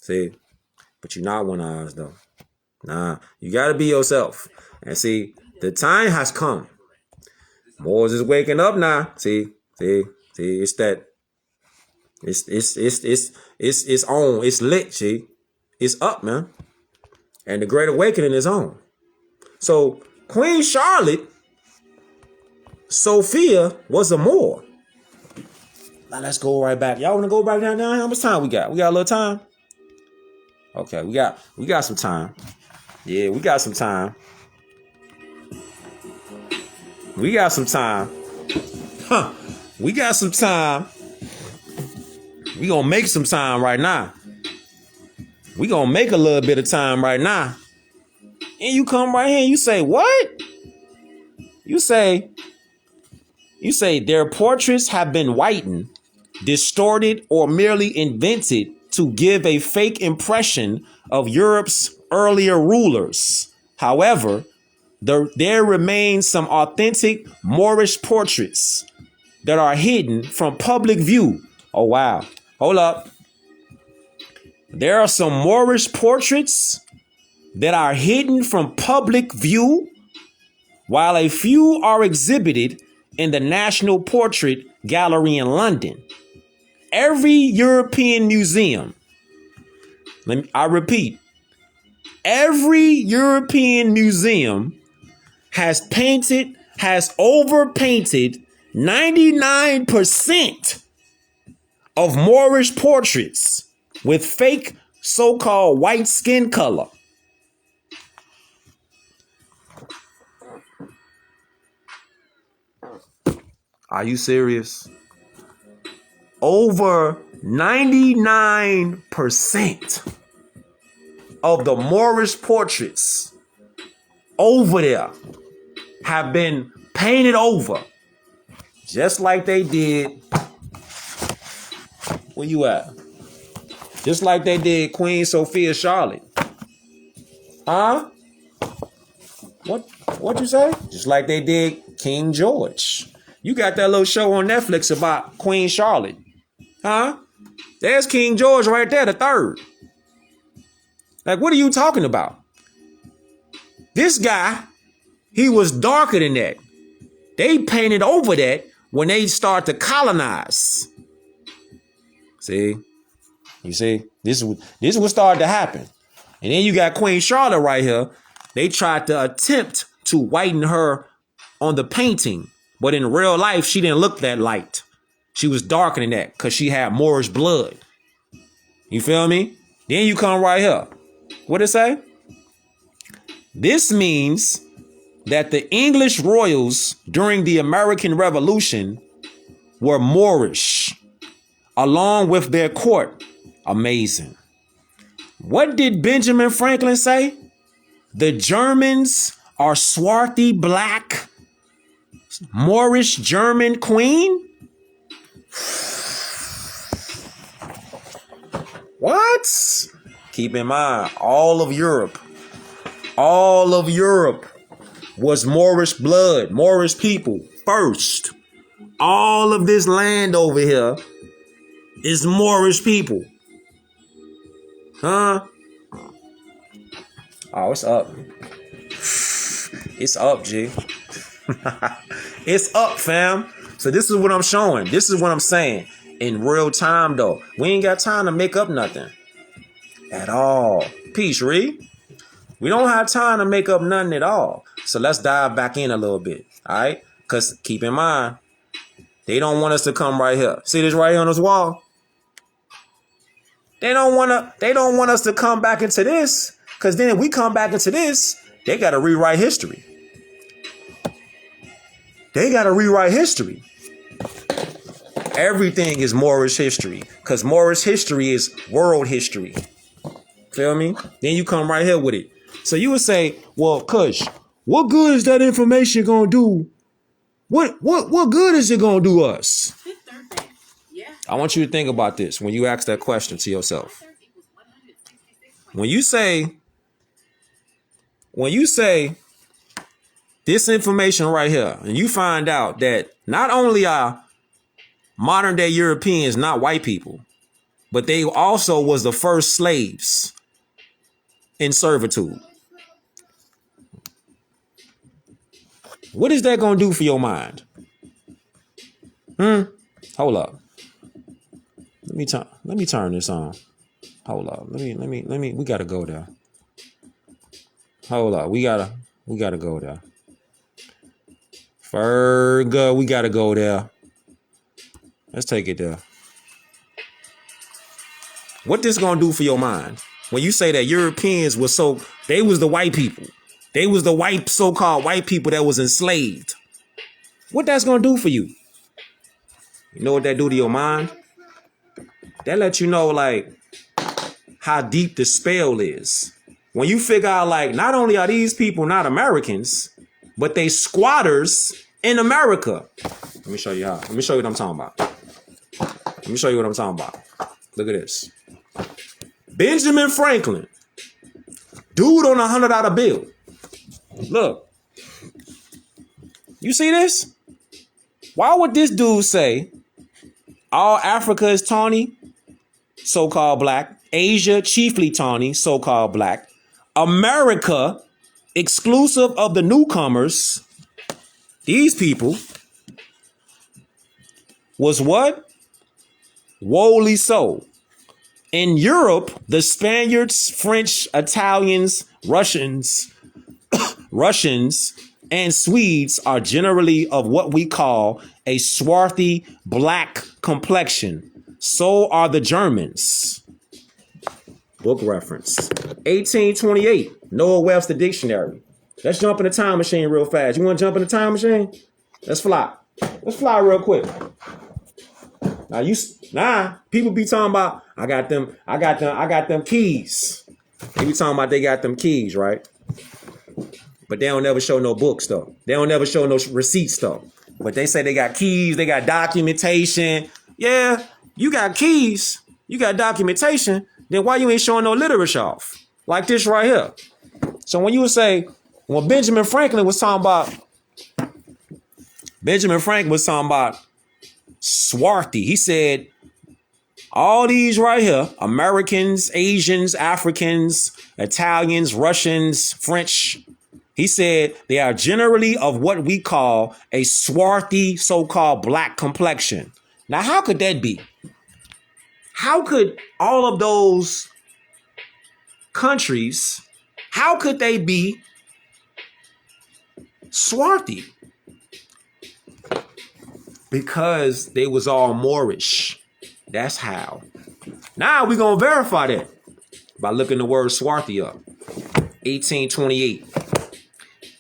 See, but you're not one of ours though. Nah, you gotta be yourself. And see, the time has come. Moors is waking up now. See, it's that. It's on. It's lit. See, it's up, man. And the Great Awakening is on. So Queen Charlotte, Sophia was a Moor. Now let's go right back. Y'all want to go back down there? How much time we got? We got a little time. Okay, we got some time. Yeah, we got some time. We got some time. Huh. We got some time. We gonna make some time right now. We gonna make a little bit of time right now. And you come right here and you say, what? You say their portraits have been whitened, distorted, or merely invented to give a fake impression of Europe's earlier rulers. However, there remain some authentic Moorish portraits that are hidden from public view. Oh, wow. Hold up. There are some Moorish portraits that are hidden from public view, while a few are exhibited in the National Portrait Gallery in London. Every European museum, I repeat, every European museum has overpainted 99% of Moorish portraits with fake so-called white skin color. Are you serious? Over 99% of the Moorish portraits over there have been painted over, just like they did. Where you at? Just like they did Queen Sophia Charlotte. Huh? What you say? Just like they did King George. You got that little show on Netflix about Queen Charlotte. Huh? There's King George right there, the third. Like, what are you talking about? This guy, he was darker than that. They painted over that when they start to colonize. See? You see? This is what started to happen. And then you got Queen Charlotte right here. They tried to attempt to whiten her on the painting. But in real life, she didn't look that light. She was darker than that because she had Moorish blood. You feel me? Then you come right here. What it say? This means that the English royals during the American Revolution were Moorish, along with their court. Amazing. What did Benjamin Franklin say? The Germans are swarthy black Moorish German queen? What? Keep in mind, all of Europe was Moorish blood, Moorish people first. All of this land over here is Moorish people. Huh? Oh, it's up. It's up, G. It's up, fam. So this is what I'm showing. This is what I'm saying. In real time, though. We ain't got time to make up nothing. At all. Peace, Reed. We don't have time to make up nothing at all. So let's dive back in a little bit. All right? Because keep in mind, they don't want us to come right here. See this right here on this wall? They don't want us to come back into this. Because then if we come back into this, they got to rewrite history. They got to rewrite history. Everything is Moorish history. Because Moorish history is world history. Feel me? Then you come right here with it. So you would say, well, Kush, what good is that information going to do? What good is it going to do us? I want you to think about this when you ask that question to yourself. When you say this information right here, and you find out that not only are modern day Europeans not white people, but they also was the first slaves in servitude. What is that going to do for your mind? Hold up. Let me turn this on. Hold up. Let me, we got to go there. Hold up. We got to go there. Ferga, we got to go there. Let's take it there. What this going to do for your mind? When you say that Europeans were they was the white people. They was the white, so-called white people that was enslaved. What that's going to do for you? You know what that do to your mind? That lets you know, like, how deep the spell is. When you figure out, like, not only are these people not Americans, but they squatters in America. Let me show you how. Let me show you what I'm talking about. Let me show you what I'm talking about. Look at this. Benjamin Franklin. Dude on a $100 bill. Look. You see this? Why would this dude say all Africa is tawny, so-called black, Asia chiefly tawny, so-called black, America exclusive of the newcomers, these people, was what? Wholly so. In Europe, the Spaniards, French, Italians, Russians, and Swedes are generally of what we call a swarthy black complexion. So are the Germans. Book reference. 1828, Noah Webster Dictionary. Let's jump in the time machine real fast. You want to jump in the time machine? Let's fly. Let's fly real quick. Now, people be talking about, I got them keys. They be talking about they got them keys, right? But they don't never show no books, though. They don't never show no receipts, though. But they say they got keys, they got documentation. Yeah, you got keys, you got documentation. Then why you ain't showing no literature off? Like this right here. So when you would say, when Benjamin Franklin was talking about Swarthy, he said, all these right here, Americans, Asians, Africans, Italians, Russians, French, He said they are generally of what we call a swarthy, so-called black complexion. Now, how could that be? How could all of those countries, how could they be swarthy? Because they was all Moorish. That's how. Now we're going to verify that by looking the word swarthy up. 1828.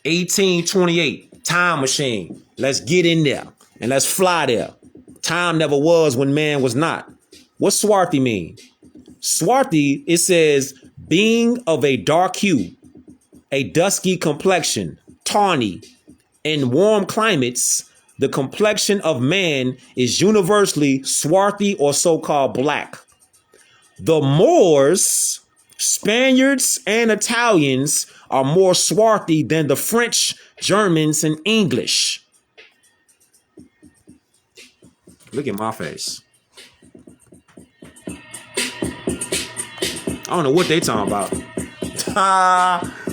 1828. Time machine. Let's get in there and let's fly there. Time never was when man was not. What's swarthy mean? Swarthy, it says being of a dark hue, a dusky complexion, tawny. In warm climates, the complexion of man is universally swarthy or so-called black. The Moors, Spaniards, and Italians are more swarthy than the French, Germans, and English. Look at my face. I don't know what they talking about.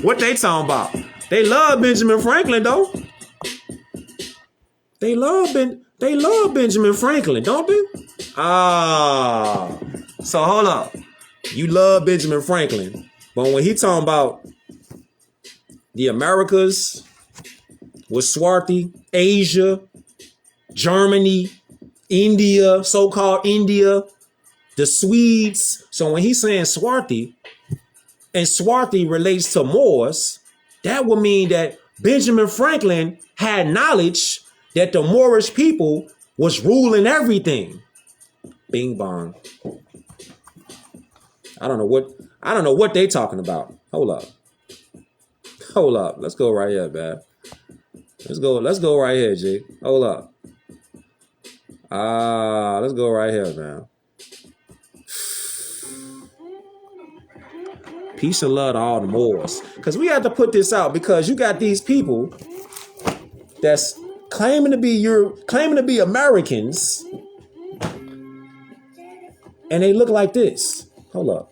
What they talking about? They love Benjamin Franklin, though. They love Benjamin Franklin, don't they? So hold up. You love Benjamin Franklin, but when he talking about the Americas with swarthy, Asia, Germany, India, so-called India, the Swedes. So when he's saying swarthy, and swarthy relates to Moors, that would mean that Benjamin Franklin had knowledge that the Moorish people was ruling everything. Bing bong. I don't know what they talking about. Hold up. Let's go right here, man. Let's go right here, G. Hold up. Let's go right here, man. Peace and love to all the Moors. Because we have to put this out because you got these people that's claiming to be Americans, and they look like this. Hold up.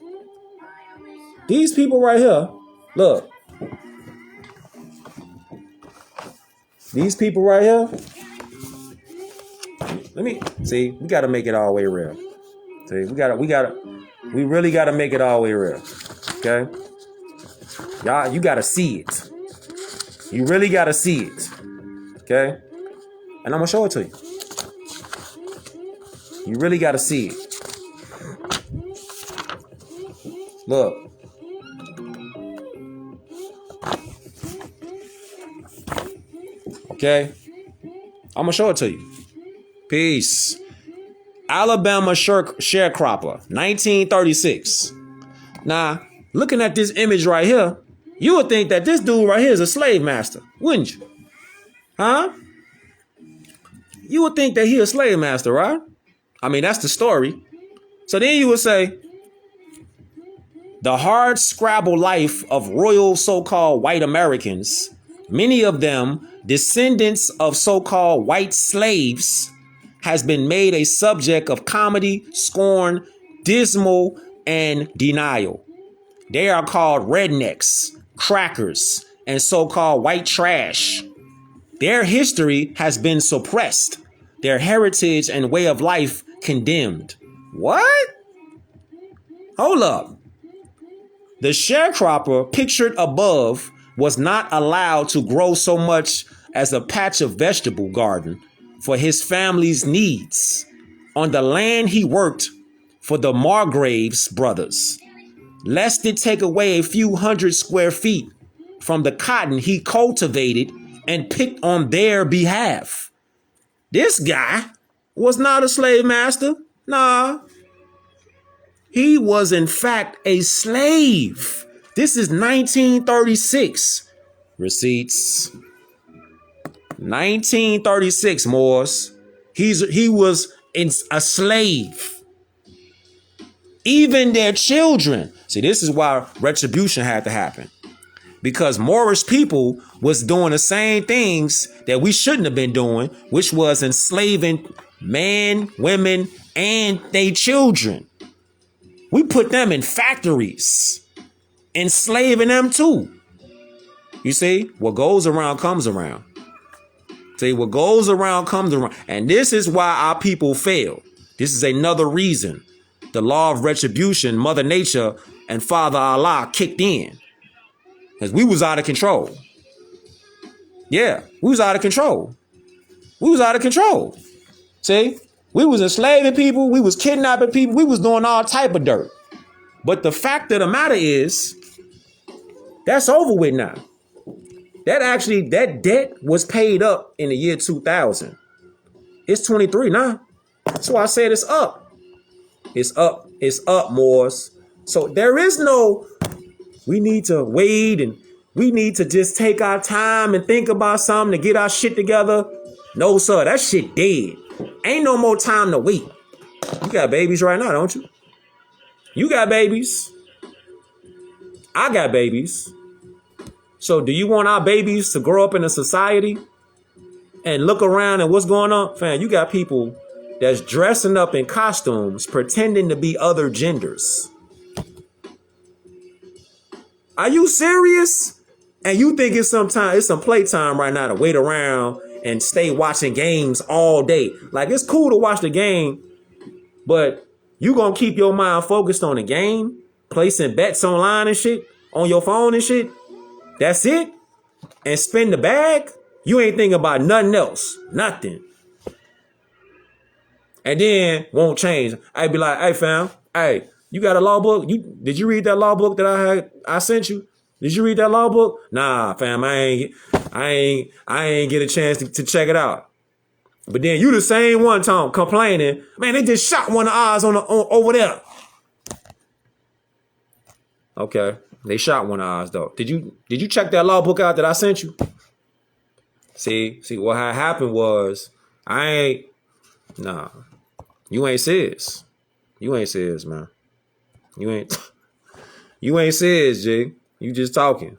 These people right here, look. These people right here. Let me see. We got to make it all the way real. See, we really got to make it all the way real. Okay? Y'all, you got to see it. You really got to see it. Okay? And I'm going to show it to you. You really got to see it. Look. Okay? I'm going to show it to you. Peace. Alabama sharecropper, 1936. Now, looking at this image right here, you would think that this dude right here is a slave master, wouldn't you? Huh? You would think that he a slave master, right? I mean, that's the story. So then you would say, the hard scrabble life of royal so-called white Americans, many of them descendants of so-called white slaves, has been made a subject of comedy, scorn, dismal, and denial. They are called rednecks, crackers, and so-called white trash. Their history has been suppressed, their heritage and way of life condemned. What? Hold up. The sharecropper pictured above was not allowed to grow so much as a patch of vegetable garden for his family's needs on the land he worked for the Margraves brothers, lest it take away a few hundred square feet from the cotton he cultivated and picked on their behalf. This guy was not a slave master. Nah. He was in fact a slave. This is 1936. Receipts. 1936, Moors. He was a slave. Even their children. See, this is why retribution had to happen. Because Moorish people was doing the same things that we shouldn't have been doing, which was enslaving men, women, and their children. We put them in factories, enslaving them too. You see, what goes around comes around. See, what goes around comes around. And this is why our people fail. This is another reason the law of retribution, Mother Nature, and Father Allah kicked in. Because we was out of control. Yeah, we was out of control. We was out of control. See, we was enslaving people. We was kidnapping people. We was doing all type of dirt. But the fact of the matter is, that's over with now. That debt was paid up in the year 2000. It's 23 now. That's why I said it's up. It's up. It's up, Moors. So there is no, we need to wait and we need to just take our time and think about something to get our shit together. No, sir, that shit dead. Ain't no more time to wait. You got babies right now, don't you? You got babies. I got babies. So do you want our babies to grow up in a society and look around at what's going on? Fam, you got people that's dressing up in costumes, pretending to be other genders. Are you serious? And you think it's some playtime right now to wait around and stay watching games all day. Like, it's cool to watch the game, but you gonna keep your mind focused on the game, placing bets online and shit on your phone and shit. That's it? And spend the bag? You ain't thinking about nothing else. Nothing. And then won't change. I'd be like, hey fam, hey, you got a law book? Did you read that law book that I sent you? Did you read that law book? Nah, fam, I ain't get a chance to check it out. But then you the same one, Tom, complaining, man, they just shot one of ours over there. Okay, they shot one of ours though. Did you check that law book out that I sent you? See what had happened was you ain't serious. You ain't serious, man. You ain't serious, G. You just talking.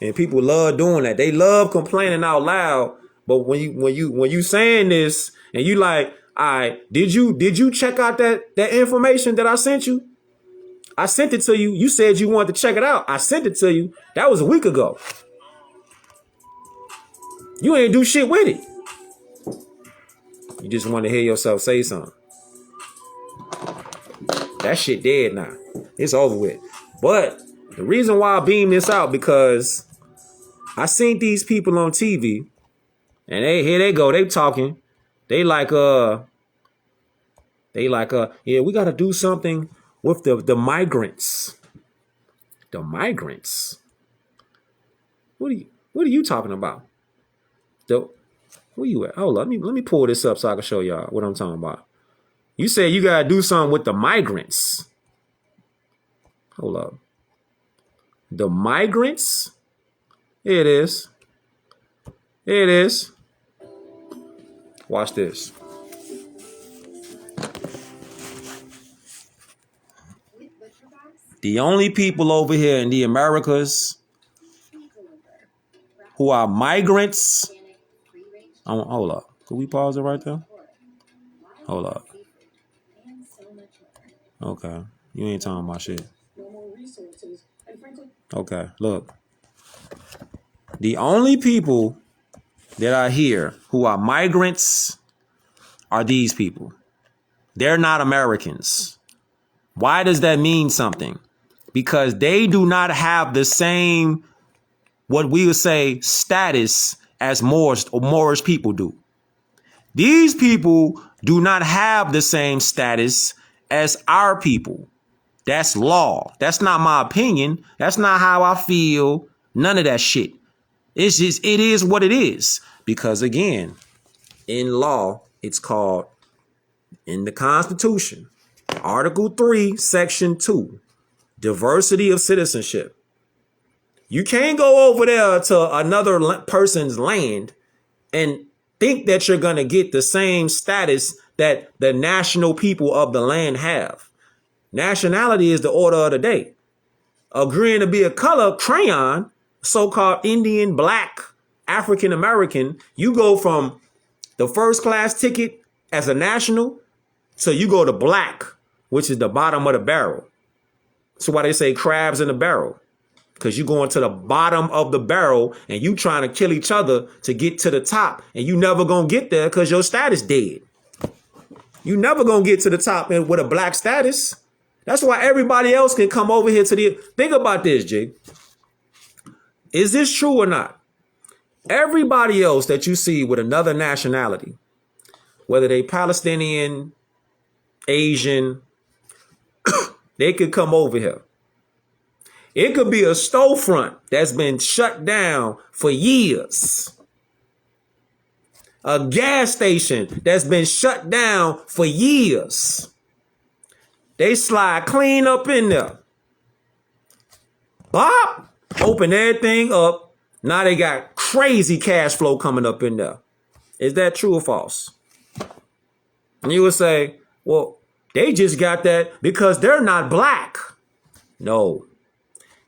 And people love doing that. They love complaining out loud. But when you saying this and you like, all right, did you check out that information that I sent you? I sent it to you. You said you wanted to check it out. I sent it to you. That was a week ago. You ain't do shit with it. You just want to hear yourself say something. That shit dead now. It's over with. But the reason why I beam this out, because I seen these people on TV and here they go. They talking. They like, yeah, we got to do something with the migrants. The migrants. What are you talking about? Where you at? Hold on. Let me pull this up so I can show y'all what I'm talking about. You said you got to do something with the migrants. Hold up. The migrants? Here it is. Here it is. Watch this. The only people over here in the Americas who are migrants. Hold up. Could we pause it right there? Hold up. Okay. You ain't talking about shit. Okay, look. The only people that are here who are migrants are these people. They're not Americans. Why does that mean something? Because they do not have the same, what we would say, status as Moorish people do. These people do not have the same status as our people. That's law. That's not my opinion. That's not how I feel. None of that shit. It's just, it is what it is. Because again, in law, it's called, in the Constitution, Article 3, Section 2, diversity of citizenship. You can't go over there to another person's land and think that you're going to get the same status that the national people of the land have. Nationality is the order of the day. Agreeing to be a color crayon, so-called Indian, Black, African American, you go from the first class ticket as a national, so you go to black, which is the bottom of the barrel. That's why they say crabs in the barrel. because you going to the bottom of the barrel and you trying to kill each other to get to the top, and you never gonna get there because your status dead. You never gonna get to the top with a black status. That's why everybody else can come over here to the. Think about this, Jig. Is this true or not? Everybody else that you see with another nationality, whether they Palestinian, Asian, they could come over here. It could be a storefront that's been shut down for years. A gas station that's been shut down for years. They slide clean up in there. Bop! Open everything up. Now they got crazy cash flow coming up in there. Is that true or false? And you would say, well, they just got that because they're not black. No.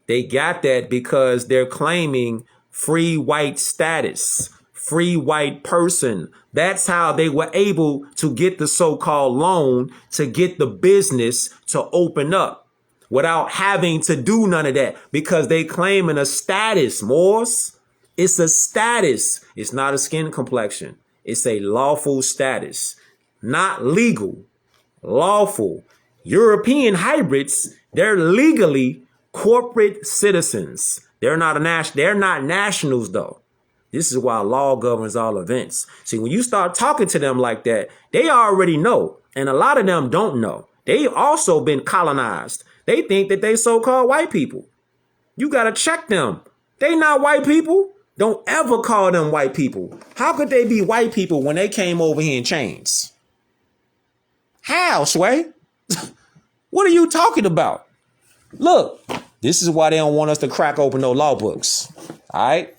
They got that because they're claiming free white status, free white person. That's how they were able to get the so-called loan to get the business to open up without having to do none of that, because they claiming a status, Moors. It's a status. It's not a skin complexion. It's a lawful status, not legal, lawful. European hybrids, they're legally corporate citizens. They're not nationals though. This is why law governs all events. See, when you start talking to them like that, they already know. And a lot of them don't know. They also been colonized. They think that they so-called white people. You got to check them. They not white people. Don't ever call them white people. How could they be white people when they came over here in chains? How, Sway? What are you talking about? Look, this is why they don't want us to crack open no law books. All right?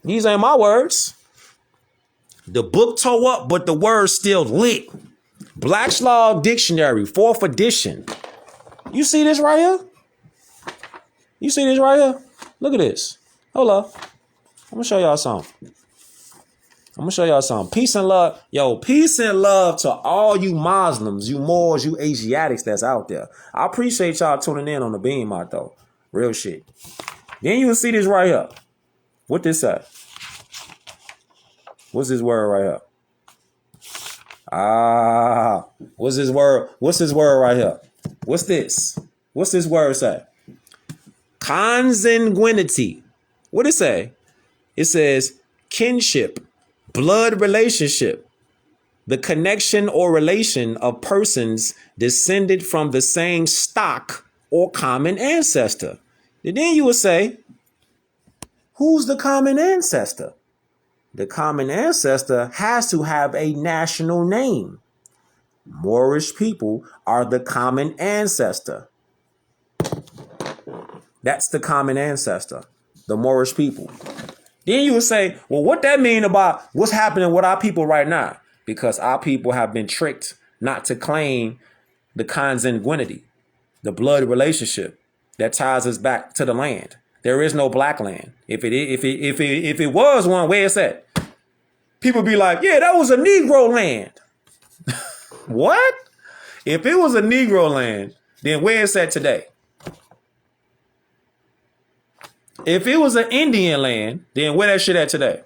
These ain't my words. The book tore up, but the word's still lit. Black's Law Dictionary, 4th edition. You see this right here? You see this right here? Look at this. Hold up. I'm going to show y'all something. Peace and love. Yo, peace and love to all you Muslims, you Moors, you Asiatics that's out there. I appreciate y'all tuning in on the beam out though. Real shit. Then you will see this right here. What this say? What's this word right here? What's this word? What's this word right here? What's this? What's this word say? Consanguinity. What it say? It says kinship, blood relationship, the connection or relation of persons descended from the same stock or common ancestor. And then you would say, who's the common ancestor? The common ancestor has to have a national name. Moorish people are the common ancestor. That's the common ancestor, the Moorish people. Then you would say, well, what that mean about what's happening with our people right now? Because our people have been tricked not to claim the consanguinity, the blood relationship that ties us back to the land. There is no black land. If it was one, where it's at? People be like, yeah, that was a Negro land. What? If it was a Negro land, then where it's at today? If it was an Indian land, then where that shit at today?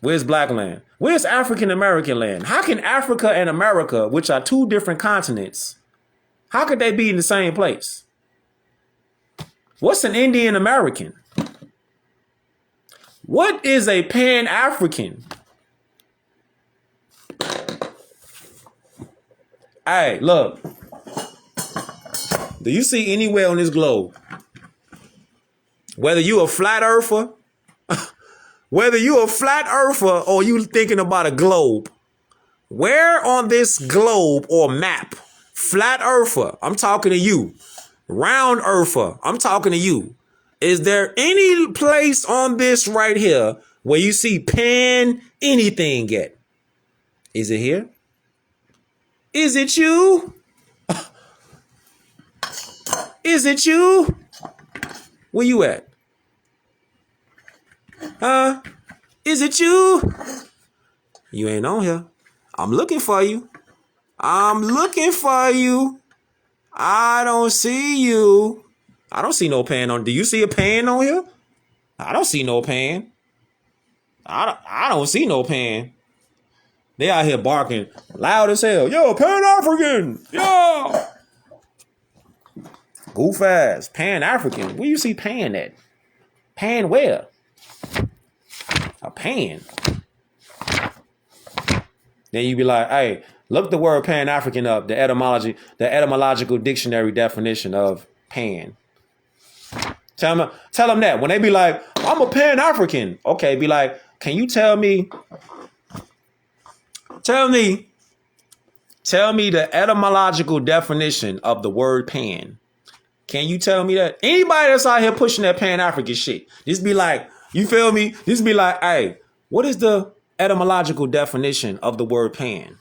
Where's black land? Where's African American land? How can Africa and America, which are two different continents, how could they be in the same place? What's an Indian American? What is a Pan-African? Hey, look. Do you see anywhere on this globe, whether you a flat earther, or you thinking about a globe, where on this globe or map, flat earther, I'm talking to you, round earther, I'm talking to you, is there any place on this right here where you see pan anything yet? Is it here? Is it you? Is it you? Where you at? Is it you? You ain't on here. I'm looking for you. I don't see you. I don't see no pan on. Do you see a pan on here? I don't see no pan. I don't see no pan. They out here barking loud as hell. Yo, Pan-African. Yo. Goof ass. Pan-African. Where you see pan at? Pan where? A pan. Then you be like, hey, look the word Pan-African up, the etymological dictionary definition of pan. Tell them that. When they be like, I'm a Pan-African. Okay, be like, can you tell me the etymological definition of the word pan? Can you tell me that? Anybody that's out here pushing that Pan-African shit, just be like, you feel me? Just be like, hey, what is the etymological definition of the word pan?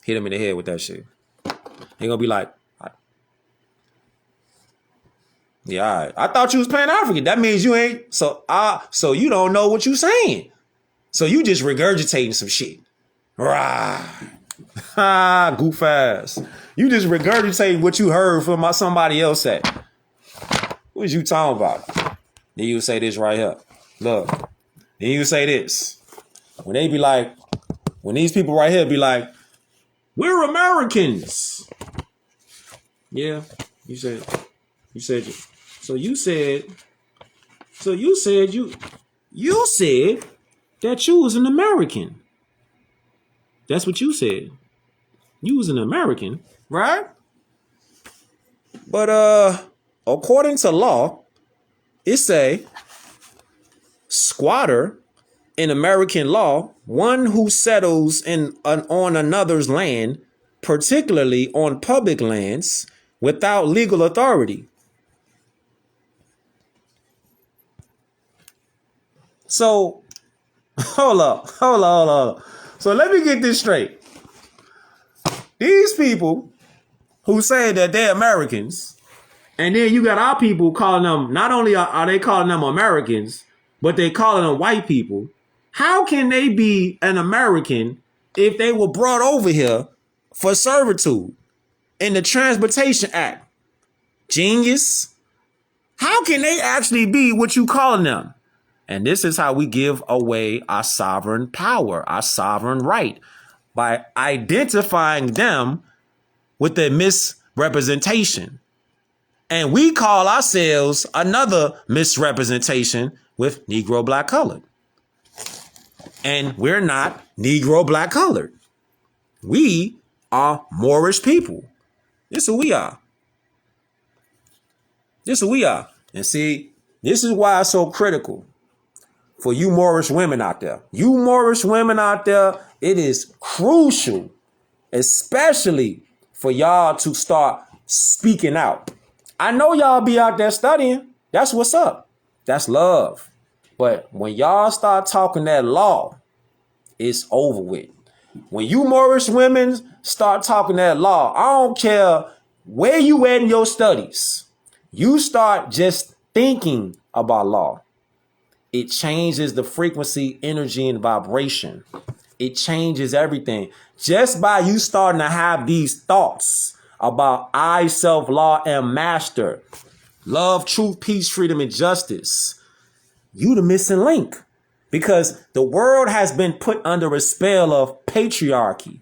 Hit him in the head with that shit. They gonna be like, yeah, all right. I thought you was Pan-African. That means you ain't. So you don't know what you saying. So you just regurgitating some shit. Right. Goof ass. You just regurgitating what you heard from somebody else said. What is you talking about? Then you say this right here. Look. Then you say this. When they be like, when these people right here be like, we're Americans. Yeah, you said it. So you said that you was an American. That's what you said. You was an American, right? But according to law, it say squatter in American law, one who settles on another's land, particularly on public lands, without legal authority. So, hold up. So let me get this straight. These people who say that they're Americans, and then you got our people calling them, not only are they calling them Americans, but they calling them white people. How can they be an American if they were brought over here for servitude in the Transportation Act? Genius. How can they actually be what you calling them? And this is how we give away our sovereign power, our sovereign right, by identifying them with a misrepresentation. And we call ourselves another misrepresentation with Negro black colored. And we're not Negro black colored. We are Moorish people. This is who we are. And see, this is why it's so critical for you Moorish women out there. You Moorish women out there, it is crucial, especially for y'all to start speaking out. I know y'all be out there studying. That's what's up. That's love. But when y'all start talking that law, it's over with. When you Moorish women start talking that law, I don't care where you at in your studies. You start just thinking about law. It changes the frequency, energy, and vibration. It changes everything. Just by you starting to have these thoughts about I, self, law, and master, love, truth, peace, freedom, and justice, you the missing link. Because the world has been put under a spell of patriarchy.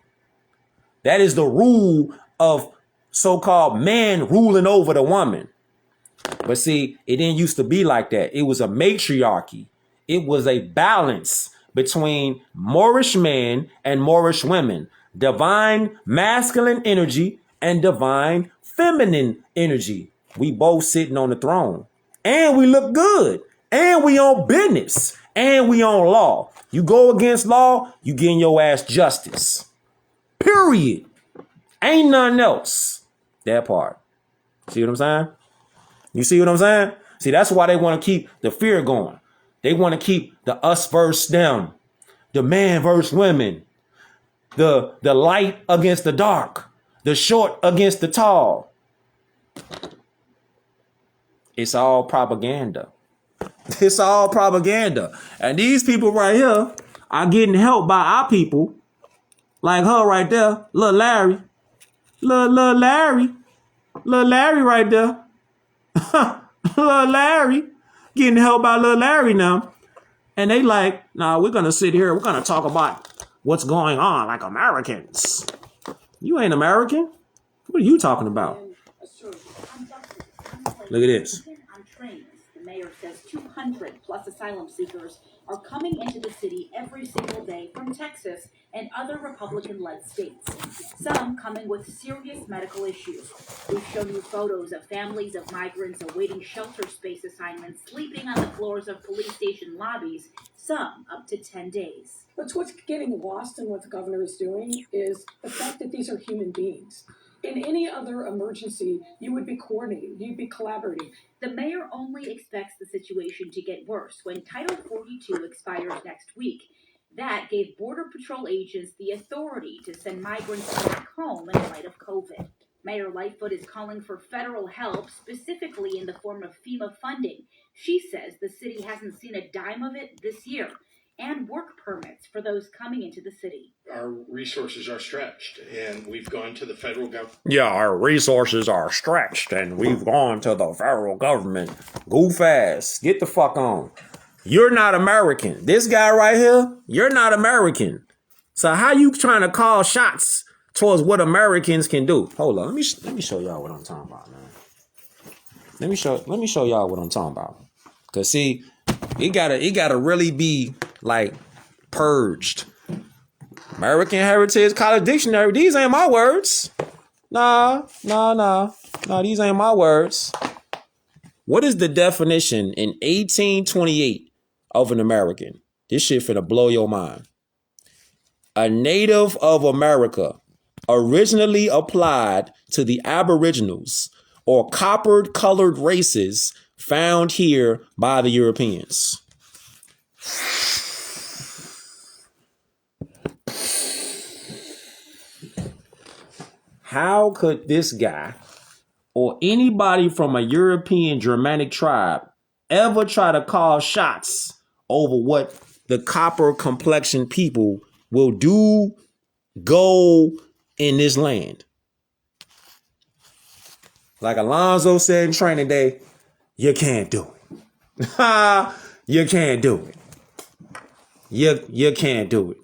That is the rule of so-called man ruling over the woman. But see, it didn't used to be like that. It was a matriarchy. It was a balance between Moorish men and Moorish women. Divine masculine energy and divine feminine energy. We both sitting on the throne. And we look good. And we on business. And we on law. You go against law, you getting your ass justice. Period. Ain't nothing else. That part. See what I'm saying? You see what I'm saying? See, that's why they want to keep the fear going. They want to keep the us versus them, the man versus women, the light against the dark, the short against the tall. It's all propaganda. It's all propaganda. And these people right here are getting helped by our people, like her right there, little Larry. Little Larry right there. Little Larry, getting help by little Larry now. And they like, nah, we're going to sit here. We're going to talk about what's going on like Americans. You ain't American. What are you talking about? Look at this. On trains, the mayor says 200 plus asylum seekers are coming into the city every single day from Texas and other Republican-led states. Some coming with serious medical issues. We've shown you photos of families of migrants awaiting shelter space assignments, sleeping on the floors of police station lobbies, some up to 10 days. But what's getting lost in what the governor is doing is the fact that these are human beings. In any other emergency, you would be coordinating, you'd be collaborating. The mayor only expects the situation to get worse when Title 42 expires next week. That gave Border Patrol agents the authority to send migrants back home in light of COVID. Mayor Lightfoot is calling for federal help, specifically in the form of FEMA funding. She says the city hasn't seen a dime of it this year, and work permits for those coming into the city. Our resources are stretched, and we've gone to the federal government. Yeah, our resources are stretched, and we've gone to the federal government. Go fast. Get the fuck on. You're not American. This guy right here, you're not American. So how you trying to call shots towards what Americans can do? Hold on, let me show y'all what I'm talking about, man. Let me show y'all what I'm talking about. Cause see, it gotta really be like purged. American Heritage College Dictionary. These ain't my words. Nah, these ain't my words. What is the definition in 1828 of an American? This shit finna blow your mind. A native of America, originally applied to the Aboriginals or copper-colored races found here by the Europeans. How could this guy or anybody from a European Germanic tribe ever try to call shots over what the copper complexion people will do, go in this land? Like Alonzo said in training day, you can't do it. You can't do it. You can't do it.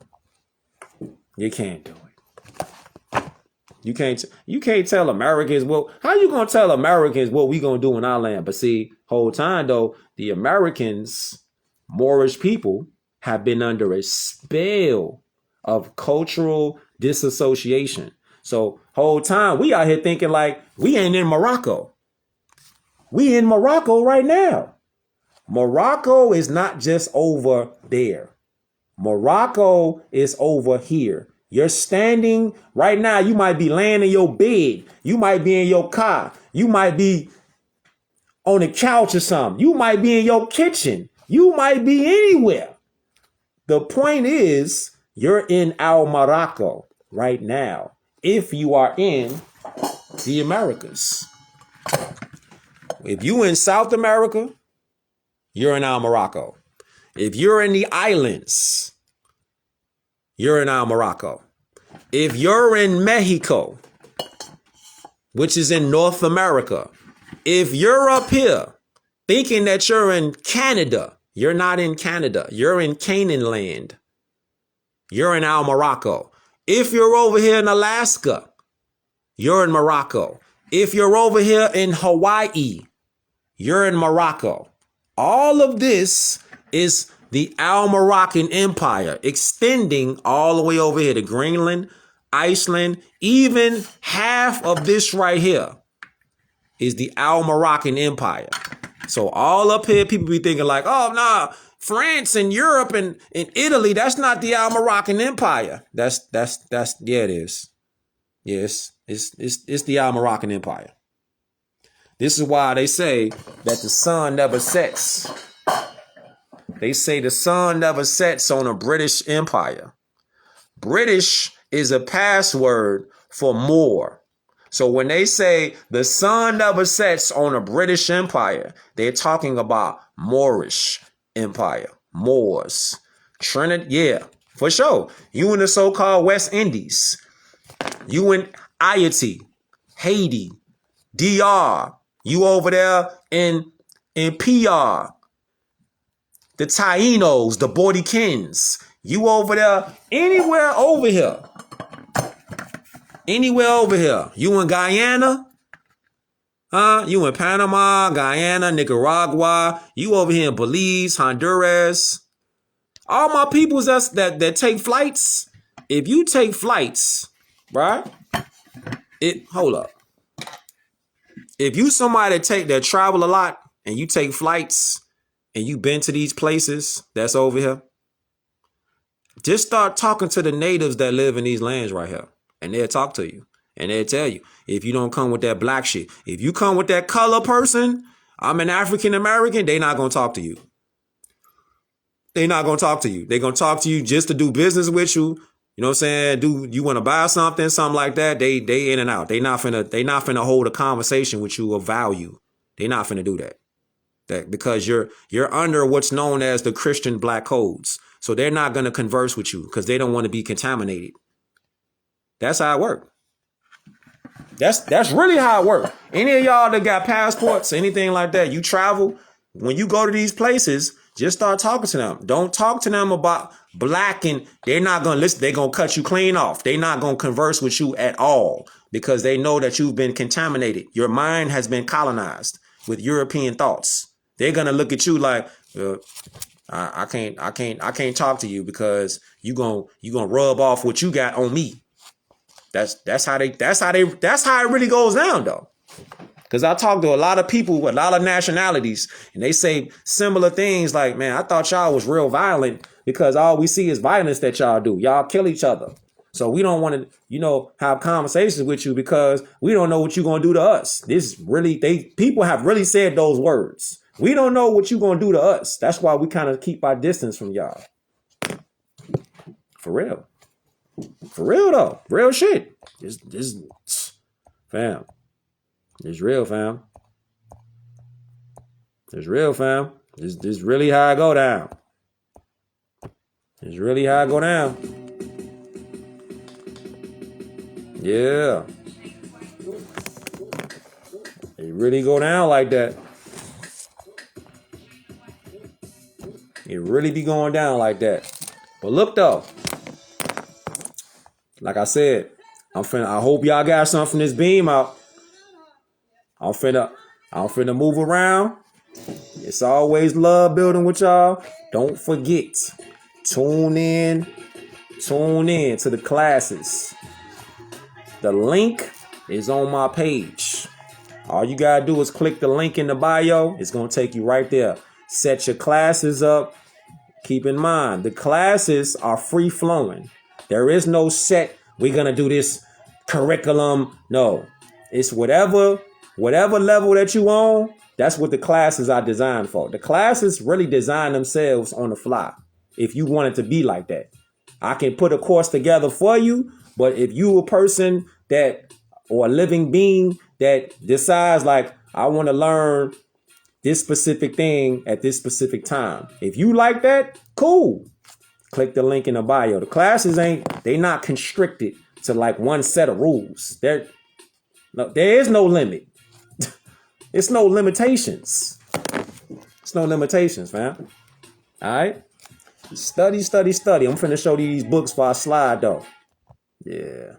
You can't do it. You can't tell Americans how you gonna tell Americans what we gonna do in our land? But see, whole time though, the Americans, Moorish people, have been under a spell of cultural disassociation. So whole time we out here thinking like we ain't in Morocco. We in Morocco right now. Morocco is not just over there. Morocco is over here. You're standing right now. You might be laying in your bed. You might be in your car. You might be on the couch or something. You might be in your kitchen. You might be anywhere. The point is, you're in our Morocco right now. If you are in the Americas. If you in South America, you're in our Morocco. If you're in the islands, you're in our Morocco. If you're in Mexico, which is in North America, if you're up here thinking that you're in Canada, you're not in Canada. You're in Canaan land. You're in our Morocco. If you're over here in Alaska, you're in Morocco. If you're over here in Hawaii, you're in Morocco. All of this is the Al-Moroccan Empire, extending all the way over here to Greenland, Iceland, even half of this right here is the Al-Moroccan Empire. So all up here, people be thinking like, oh, nah, France and Europe and Italy, that's not the Al-Moroccan Empire. That's yeah, it is. Yes, it's the Al-Moroccan Empire. This is why they say that the sun never sets. They say the sun never sets on a British Empire. British is a password for Moor. So when they say the sun never sets on a British Empire, they're talking about Moorish Empire, Moors, Trinidad. Yeah, for sure. You in the so-called West Indies. You in Haiti, Haiti, DR. You over there in in PR, the Tainos, the Boricans, you over there, anywhere over here. Anywhere over here. You in Guyana? Huh? You in Panama, Guyana, Nicaragua. You over here in Belize, Honduras. All my peoples that take flights. If you take flights, right? Hold up. If you somebody that travel a lot and you take flights and you been to these places that's over here, just start talking to the natives that live in these lands right here. And they'll talk to you. And they'll tell you, if you don't come with that black shit, if you come with that color person, I'm an African American, they not going to talk to you. They're not going to talk to you. They're going to talk to you just to do business with you. You know what I'm saying? Do you want to buy something like that? They in and out. They not finna hold a conversation with you of value. They not finna do that because you're under what's known as the Christian black codes. So they're not going to converse with you because they don't want to be contaminated. That's how it works. That's really how it works. Any of y'all that got passports, anything like that, you travel, when you go to these places, just start talking to them. Don't talk to them about black, and they're not going to listen. They're going to cut you clean off. They're not going to converse with you at all because they know that you've been contaminated. Your mind has been colonized with European thoughts. They're going to look at you like, I can't talk to you because you going to rub off what you got on me. That's how it really goes down though. Because I talk to a lot of people with a lot of nationalities and they say similar things like, man, I thought y'all was real violent because all we see is violence that y'all do. Y'all kill each other. So we don't want to, have conversations with you because we don't know what you're going to do to us. People have really said those words. We don't know what you're going to do to us. That's why we kind of keep our distance from y'all. For real. For real though. Real shit. This fam. It's real, fam. It's real, fam. This really how I go down. It's really how I go down. Yeah. It really go down like that. It really be going down like that. But look though. Like I said, I hope y'all got something from this beam out. I'm finna move around. It's always love building with y'all. Don't forget, tune in to the classes. The link is on my page. All you gotta do is click the link in the bio. It's gonna take you right there. Set your classes up. Keep in mind, the classes are free flowing. There is no set, we're going to do this curriculum. No, it's whatever level that you on, that's what the classes are designed for. The classes really design themselves on the fly. If you want it to be like that, I can put a course together for you. But if you a person or a living being that decides like, I want to learn this specific thing at this specific time. If you like that, cool. Click the link in the bio. The classes they not constricted to like one set of rules. There is no limit. It's no limitations. It's no limitations, man. All right. Study. I'm finna show you these books for a slide though. Yeah,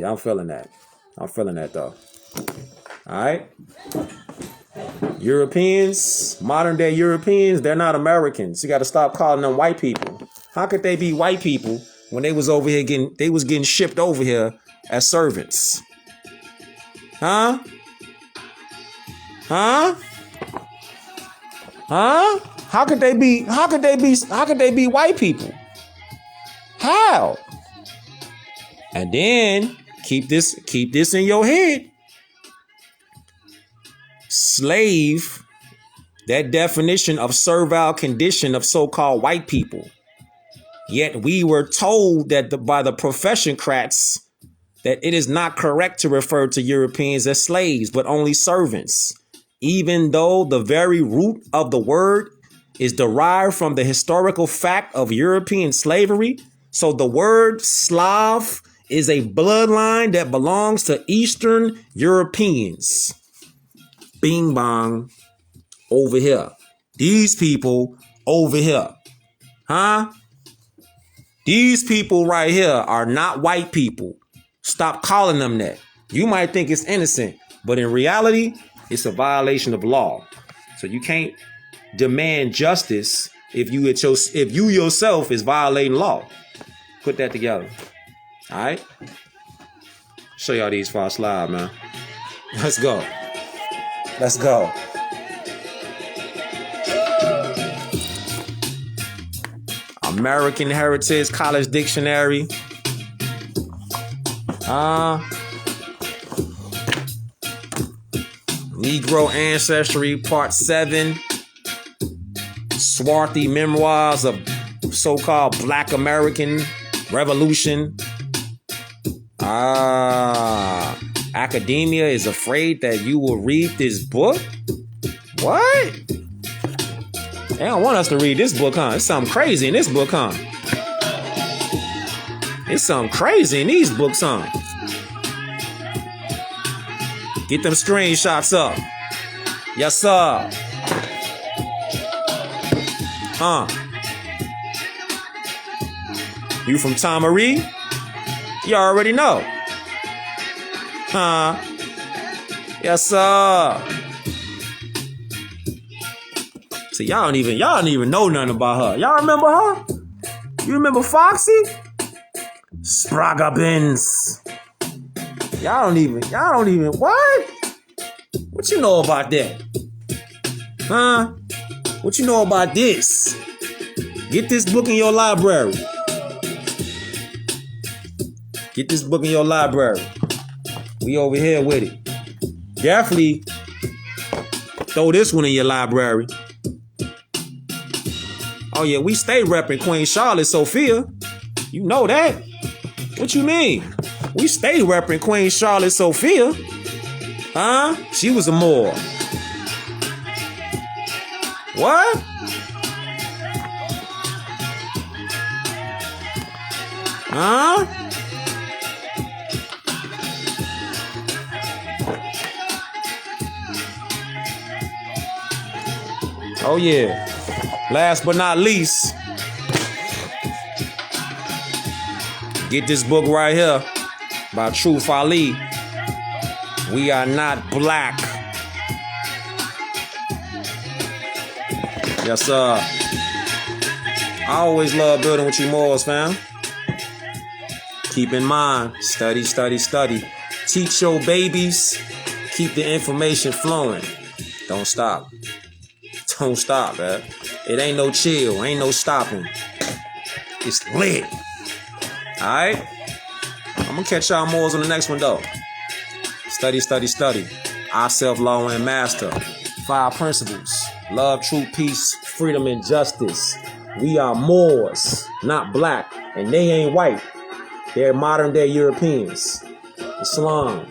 I'm feeling that. Though. All right. Europeans, modern day Europeans, they're not Americans. You got to stop calling them white people. How could they be white people when they was over here getting shipped over here as servants? Huh? How could they be white people? How? And then keep this in your head. Slave, that definition of servile condition of so-called white people. Yet we were told that by the professioncrats that it is not correct to refer to Europeans as slaves, but only servants, even though the very root of the word is derived from the historical fact of European slavery. So the word Slav is a bloodline that belongs to Eastern Europeans. Bing bong. over here. These people over here. Huh? These people right here are not white people. Stop calling them that. You might think it's innocent, but in reality, it's a violation of law. So you can't demand justice if you yourself is violating law. Put that together. All right? Show y'all these for our slide, man. Let's go. Let's go. American Heritage College Dictionary. Negro Ancestry, Part 7. Swarthy Memoirs of So-Called Black American Revolution. Academia is afraid that you will read this book? What? They don't want us to read this book, huh? It's something crazy in this book, huh? It's something crazy in these books, huh? Get them screenshots up. Yes, sir. Huh? You from Tomaree? You already know. Huh? Yes, sir. See, y'all don't even know nothing about her. Y'all remember her? You remember Foxy? Spraga Benz. Y'all don't even, what? What you know about that? Huh? What you know about this? Get this book in your library. Get this book in your library. We over here with it. Definitely throw this one in your library. Oh yeah, we stay repping Queen Charlotte Sophia. You know that. What you mean? We stay repping Queen Charlotte Sophia. Huh? She was a Moor. What? Huh? Oh yeah. Last but not least, get this book right here by Truth Ali. We are not black. Yes, sir. I always love building with you Moors, fam. Keep in mind, study, study, study. Teach your babies. Keep the information flowing. Don't stop. Don't stop, man. It ain't no chill. Ain't no stopping. It's lit. Alright? I'm gonna catch y'all Moors on the next one, though. Study, study, study. I self-law and master. 5 principles. Love, truth, peace, freedom, and justice. We are Moors, not black. And they ain't white. They're modern day Europeans. Islam.